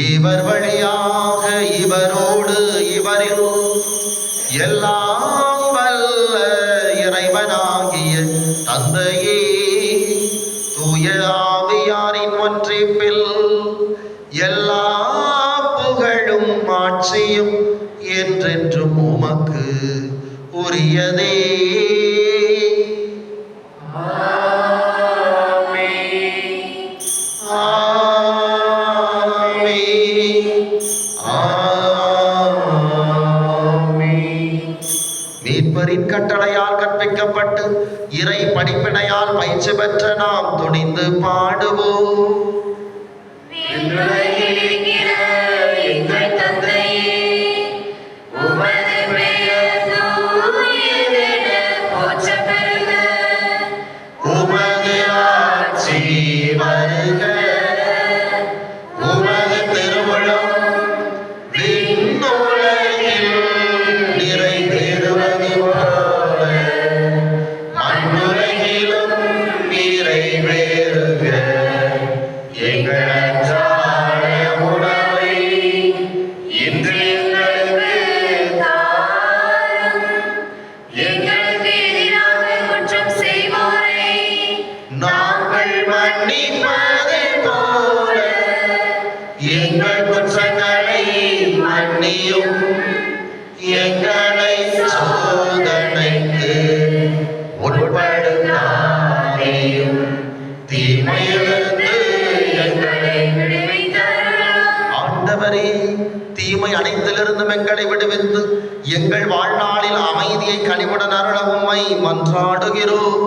இவர் வழியாக இவரோடு இவரில் எல்லாம் வல்ல இறைவனாகிய தந்தையே, தூய ஆவியாரின் ஒன்றிப்பில் எல்லா புகழும் ஆட்சியும் என்றென்றும் உமக்கு உரியதே. மீட்பரின் கட்டளையால் கற்பிக்கப்பட்டு இறை படிப்பினையால் பயிற்சி பெற்ற நாம் துணிந்து பாடுவோம். எங்கள் தந்தையே, உமது பெயர் தூயதென போற்றப் பெறுக. உமது ஆட்சி வருக. உமது திருவுளம் விண்ணுலகில் நிறைவேறுவது போல மண்ணுலகிலும் நிறைவேறுக. எங்கள் அன்றாட உணவை இன்று எங்களுக்கு தாரும். எங்களுக்கு எதிராக குற்றம் செய்வோரை நாங்கள் மன்னிப்பது போல எங்கள் குற்றங்களை மன்னியும். எங்களை சோதனைக்கு ஆண்டவரே, தீமை அனைத்திலிருந்தும் எங்களை விடுவித்து எங்கள் வாழ்நாளில் அமைதியை கனிவுடன் அருள உம்மை மன்றாடுகிறோம்.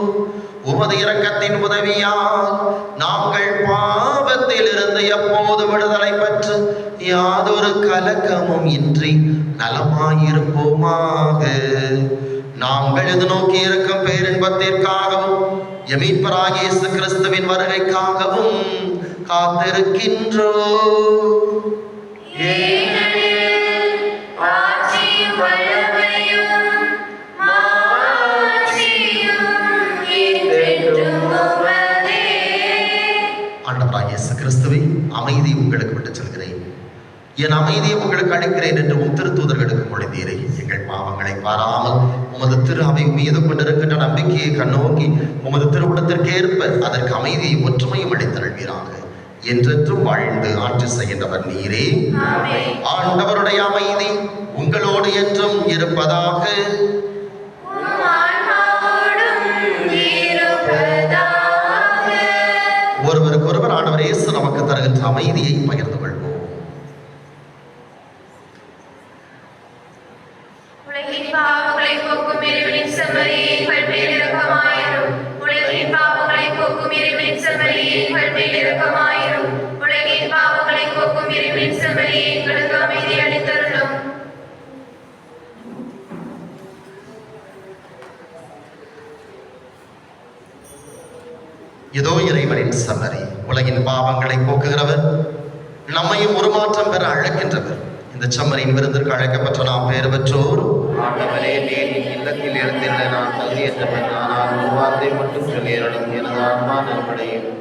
உமது இரக்கத்தின் உதவியால் நாங்கள் பாவத்தில் இருந்து எப்போது விடுதலை பெற்று யாதொரு கலக்கமும் இன்றி நலமாயிருப்போமாக. நாங்கள் எதிர்நோக்கி இருக்கும் பேரின்பத்திற்காகவும் மீட்பராகிய இயேசு கிறிஸ்துவின் வருகைக்காகவும் காத்திருக்கின்றோம். ஆண்டவராகிய இயேசு கிறிஸ்துவை அமைதி உங்களுக்கு விட்டுச் செல்கிறேன், என் அமைதியை உங்களுக்கு அளிக்கிறேன் என்று உம் திருத்தூதர்களுக்கு மொழிந்தீரே. எங்கள் பாவங்களை பாராமல் உமது திரு அவை மீது கொண்டிருக்கின்ற நம்பிக்கையை கண்ணோக்கி உமது திருவுடத்திற்கு ஏற்ப அதற்கு அமைதியை ஒற்றுமையும் அளித்தருள்வீராக. என்றென்றும் வாழ்ந்து ஆட்சி செய்கின்றவர் நீரே. ஆண்டவருடைய அமைதி உங்களோடு என்றும் இருப்பதாக. ஒருவருக்கு ஒருவர் ஆண்டவர் இயேசு நமக்கு தருகின்ற அமைதியை பகிர்ந்து கொள்வோம். உலகின் பாவங்களை போக்கும் இறைவனின் செம்மறியே, எங்கள் மேல் இரக்கமாயிரும். உலகின் பாவங்களை போக்கும் இறைவனின் செம்மறியே, எங்கள் மேல் இரக்கமாயிரும். உலகின் பாவங்களை போக்கும் இறைவனின் செம்மறியே, எங்களுக்கு அமைதி அளித்தருளும். இதோ இறைவனின் செம்மறி, உலகின் பாவங்களை போக்குகிறவர், நம்மையும் உருமாற்றம் பெற அழைக்கின்றவர். இந்த செம்மறியின் விருந்திற்கு அழைக்கப்பட்ட நாம் பெயர் பெற்றோர். ஆண்டவரே, நீர் இல்லத்தில் இருந்திருந்த நான் தகுதியற்றவன், ஆனால் ஒரு வார்த்தை மட்டும் சொல்லியருளும், எனது ஆன்மா நலமடையும்.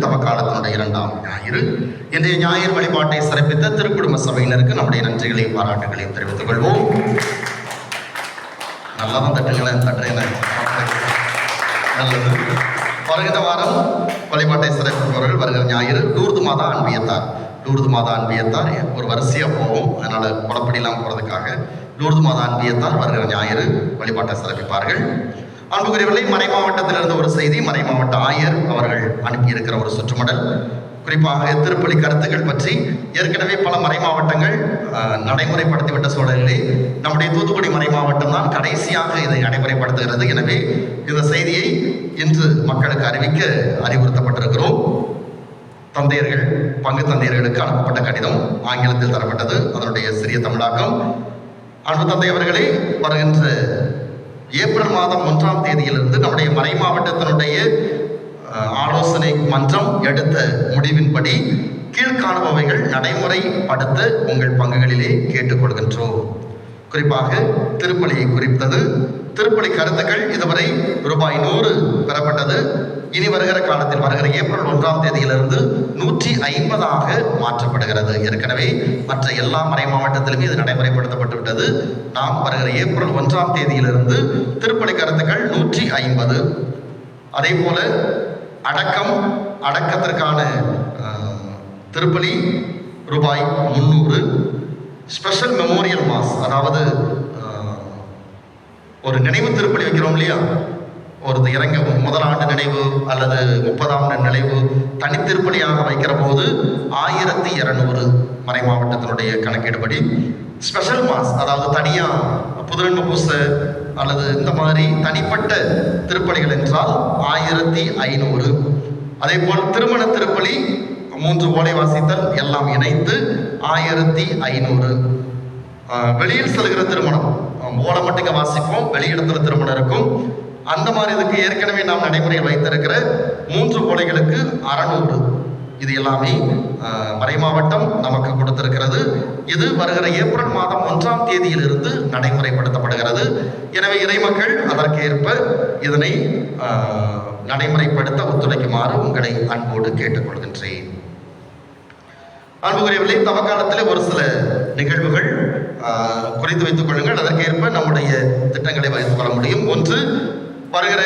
தவக்காலத்தினுடைய 2ஆம் ஞாயிறு. இன்றைய ஞாயிறு வழிபாட்டை சிறப்பித்த திருக்குடும்ப சபையினருக்கு நம்முடைய நன்றிகளையும் பாராட்டுகளையும் தெரிவித்துக் கொள்வோம். நல்லாதான் தட்டுங்களேன், தட்டுறேன். நல்லது. வருகிற வாரம் வழிபாட்டை சிறப்பிப்பவர்கள் வருகிற ஞாயிறு லூர்து மாதா அன்பியத்தார். லூர்து மாதா அன்பியத்தார் ஒரு வரிசையாக போகும், அதனால குழப்படிலாம் போகிறதுக்காக லூர்து மாதா அன்பியத்தார் வருகிற ஞாயிறு வழிபாட்டை சிறப்பிப்பார்கள். அன்புக்குரியவர்களை, மறை மாவட்டத்திலிருந்து ஒரு செய்தி. மறை மாவட்ட ஆயர் அவர்கள் அனுப்பியிருக்கிற ஒரு சுற்றுமடல், குறிப்பாக திருப்பலி கருத்துக்கள் பற்றி ஏற்கனவே பல மறை மாவட்டங்கள் நடைமுறைப்படுத்திவிட்ட சூழலிலே நம்முடைய தூத்துக்குடி மறை மாவட்டம் தான் கடைசியாக இதை நடைமுறைப்படுத்துகிறது. எனவே இந்த செய்தியை இன்று மக்களுக்கு அறிவிக்க அறிவுறுத்தப்பட்டிருக்கிறோம். தந்தையர்கள், பங்கு தந்தையர்களுக்கு அனுப்பப்பட்ட கடிதம் ஆங்கிலத்தில் தரப்பட்டது. அதனுடைய சிறிய தமிழாக்கம். அன்பு தந்தையவர்களே, வருகின்ற ஏப்ரல் மாதம் 1ஆம் தேதியிலிருந்து நம்முடைய மறை மாவட்டத்தினுடைய ஆலோசனை மன்றம் எடுத்த முடிவின்படி கீழ்காணுபவைகள் நடைமுறைப்படுத்த உங்கள் பங்குகளிலே கேட்டுக்கொள்கின்றோம். குறிப்பாக திருப்பலியை குறித்தது. திருப்பலி கருத்துக்கள் இதுவரை ரூபாய் 100 பெறப்பட்டது. இனி வருகிற காலத்தில் வருகிற ஏப்ரல் 1ஆம் தேதியிலிருந்து 150ஆக மாற்றப்படுகிறது. ஏற்கனவே மற்ற எல்லா மறை மாவட்டத்திலுமே இது நடைமுறைப்படுத்தப்பட்டு விட்டது. நாம் வருகிற ஏப்ரல் 1ஆம் தேதியிலிருந்து திருப்பலி கருத்துக்கள் 150. அதே போல அடக்கத்திற்கான திருப்பலி ரூபாய் 300. ஸ்பெஷல் மெமோரியல் மாஸ், அதாவது ஒரு நினைவு திருப்பலி வைக்கிறோம் இல்லையா, ஒரு இறங்க முதல் ஆண்டு நினைவு அல்லது 30ஆம் ஆண்டு நினைவு தனித்திருப்பலியாக வைக்கிற போது 1200 மறை மாவட்டத்தினுடைய கணக்கீடுபடி. ஸ்பெஷல் மாஸ், அதாவது தனியாக புதுநன்மை பூச அல்லது இந்த மாதிரி தனிப்பட்ட திருப்பலிகள் என்றால் 1500. அதே போல் திருமண திருப்பலி 3 ஓலை வாசித்தல் எல்லாம் இணைத்து 1500. வெளியில் செல்கிற திருமணம் ஓலை மட்டுங்க வாசிப்போம், வெளியிடத்துல திருமணம் இருக்கும். அந்த மாதிரி இதுக்கு ஏற்கனவே நாம் நடைமுறையில் வைத்திருக்கிற 3 ஓலைகளுக்கு 600. இது எல்லாமே மறை மாவட்டம் நமக்கு கொடுத்திருக்கிறது. இது வருகிற ஏப்ரல் மாதம் 1ஆம் தேதியிலிருந்து நடைமுறைப்படுத்தப்படுகிறது. எனவே இறைமக்கள் அதற்கேற்ப இதனை நடைமுறைப்படுத்த ஒத்துழைக்குமாறு உங்களை அன்போடு கேட்டுக்கொள்கின்றேன். அன்புக்குரியவர்களே, தவக்காலத்திலே ஒரு சில நிகழ்வுகள் குறித்து வைத்துக் கொள்ளுங்கள். அதற்கேற்ப நம்முடைய திட்டங்களை வைத்துக் கொள்ள முடியும். ஒன்று, வருகிற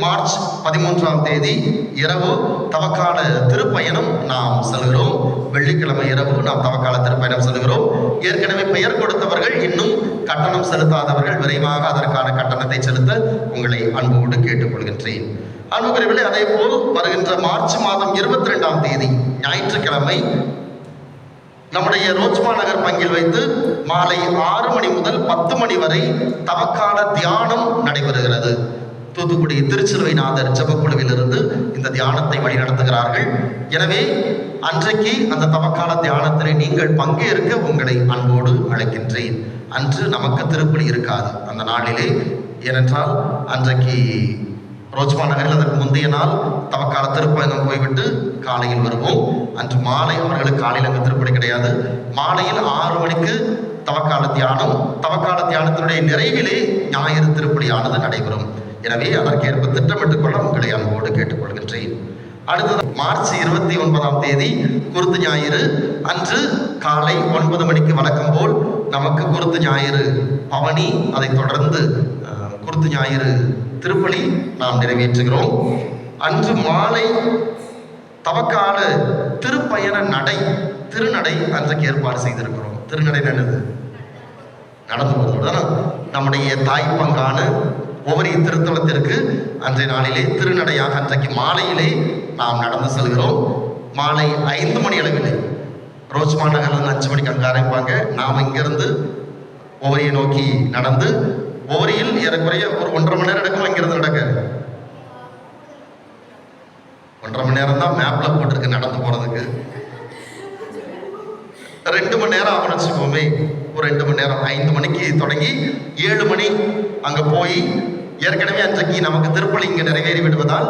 மார்ச் 13ஆம் தேதி இரவு தவக்கால திருப்பயணம் நாம் செல்கிறோம். வெள்ளிக்கிழமை இரவு நாம் தவக்கால திருப்பயணம் செல்கிறோம். ஏற்கனவே பெயர் கொடுத்தவர்கள், இன்னும் கட்டணம் செலுத்தாதவர்கள் விரைவாக அதற்கான கட்டணத்தை செலுத்த உங்களை அன்போடு கேட்டுக்கொள்கின்றேன். அன்புக்குரியவர்களே, அதே போல் வருகின்ற மார்ச் மாதம் 22ஆம் தேதி ஞாயிற்றுக்கிழமை நம்முடைய ரோஜ்மா நகர் பங்கில் வைத்து மாலை 6 மணி முதல் 10 மணி வரை தவக்கால தியானம் நடைபெறுகிறது. தூத்துக்குடி திருச்சிலுவைநாதர் ஜெபக்குழுவிலிருந்து இந்த தியானத்தை வழிநடத்துகிறார்கள். எனவே அன்றைக்கு அந்த தவக்கால தியானத்திலே நீங்கள் பங்கேற்க உங்களை அன்போடு அழைக்கின்றேன். அன்று நமக்கு திருப்பலி இருக்காது அந்த நாளிலே. ஏனென்றால் அன்றைக்கு ரோஜ்மா நகரில் அதற்கு முந்தைய நாள் தவக்கால திருப்பயணம் போய்விட்டு காலையில் வருவோம். அன்று மாலை அவர்களுக்கு காலையில் அங்கு திருப்பலி கிடையாது. மாலையில் 6 மணிக்கு தவக்கால தியானம். தவக்கால தியானத்தினுடைய நிறைவிலே ஞாயிறு திருப்பலியானது நடைபெறும். எனவே அதற்கேற்ப திட்டமிட்டுக் கொள்ள உங்களை அன்போடு கேட்டுக்கொள்கின்றேன். அடுத்தது மார்ச் 29ஆம் தேதி குருத்து ஞாயிறு. அன்று காலை 9 மணிக்கு வழக்கம் போல் நமக்கு குருத்து ஞாயிறு பவனி, அதைத் தொடர்ந்து குருத்து ஞாயிறு திருப்பலி நாம் நிறைவேற்றுகிறோம். அன்று மாலை தவக்கால திருப்பயண திருநடை அன்றைக்கு ஏற்பாடு செய்திருக்கிறோம். திருநடை என்னது? நடந்து போவதுதானே. நம்முடைய தாய் பங்கான ஒவ்வொரு திருத்தலத்திற்கு அன்றைய நாளிலே திருநடையாக அன்றைக்கு மாலையிலே நாம் நடந்து செல்கிறோம். மாலை 5 மணி அளவிலே ரோஜ்மா நகர்லேருந்து 5 மணிக்கு அங்கே ஆரம்பிப்பாங்க. நாம் இங்கிருந்து ஒவ்வொரியை நோக்கி நடந்து, ஒவ்வொரியில் ஏறக்குறைய ஒரு 1.5 மணி நேரம் எடுக்கும். இங்கிருந்து நடக்க 1.5 மணி நேரம் தான் மேப்ல போட்டிருக்கு நடந்து போறதுக்கு. 2 மணி நேரம் ஆகும்னு வச்சுக்கோமே. ஒரு 2 மணி நேரம். 5 மணிக்கு தொடங்கி 7 மணி அங்கே போய், ஏற்கனவே அன்றைக்கு நமக்கு திருப்பலி இங்கே நிறைவேறி விடுவதால்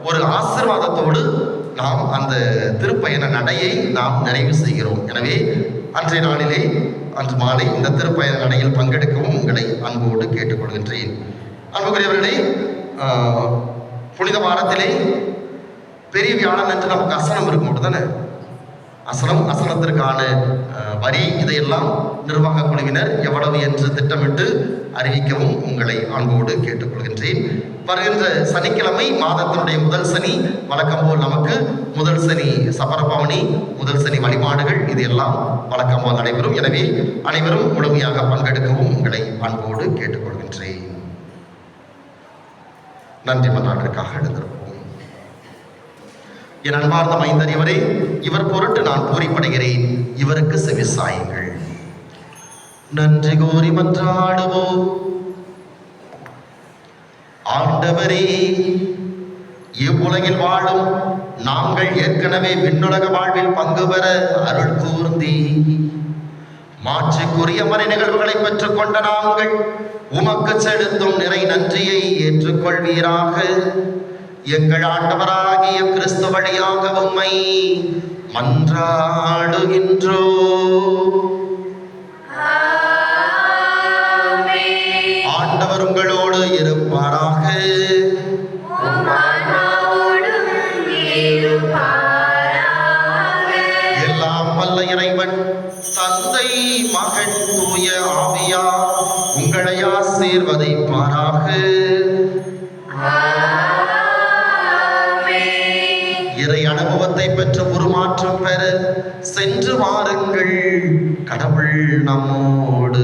ஒரு ஆசீர்வாதத்தோடு நாம் அந்த திருப்பயண நடையை நாம் நிறைவு செய்கிறோம். எனவே அன்றைய நாளிலே அன்று மாலை இந்த திருப்பயண நடையில் பங்கெடுக்கவும் உங்களை அன்போடு கேட்டுக்கொள்கின்றேன். அன்புக்குரியவர்களே, புனித வாரத்திலே பெரிய வியாழன் என்று நமக்கு அசனம் இருக்கும் தானே, அசனத்திற்கான வரி இதையெல்லாம் நிர்வாக குழுவினர் எவ்வளவு என்று திட்டமிட்டு அறிவிக்கவும் உங்களை அன்போடு கேட்டுக்கொள்கின்றேன். வருகின்ற சனிக்கிழமை மாதத்தினுடைய முதல் சனி, வழக்கம் போல் நமக்கு முதல் சனி சபரபவனி, முதல் சனி வழிபாடுகள் இது எல்லாம் வழக்கம் போல் நடைபெறும். எனவே அனைவரும் முழுமையாக பங்கெடுக்கவும் உங்களை அன்போடு கேட்டுக்கொள்கின்றேன். நன்றி மன்றாட்டிற்காக எழுந்திருப்போம். என் அன்பார்ந்த மைந்தர் இவரே, இவர் பொருட்டு நான் பூரிப்படைகிறேன், இவருக்கு செவிசாயுங்கள். நன்றி கூறி மன்றாடுவோம். ஆண்டவரே, இவ்வுலகில் வாழும் நாங்கள் ஏற்கனவே விண்ணுலக வாழ்வில் பங்கு பெற அருள் கூர்ந்தி மாற்றுக்குரிய மறை நிகழ்வுகளை பெற்றுக் கொண்ட நாங்கள் உமக்கு செலுத்தும் நிறை நன்றியை ஏற்றுக்கொள்வீராக. எங்கள் ஆண்டவராகிய கிறிஸ்து வழியாக உம்மை மன்றாடுகின்றோ. ஆண்டவர் உங்களோடு இருப்பாராக. எல்லாம் வல்ல இறைவன் தந்தை, மகன், தூய ஆவியார் உங்களை ஆசீர்வதிப்பாராக. இறை அனுபவத்தை பெற்று உருமாற்றம் பெற சென்று வாருங்கள். கடவுள் நம்மோடு.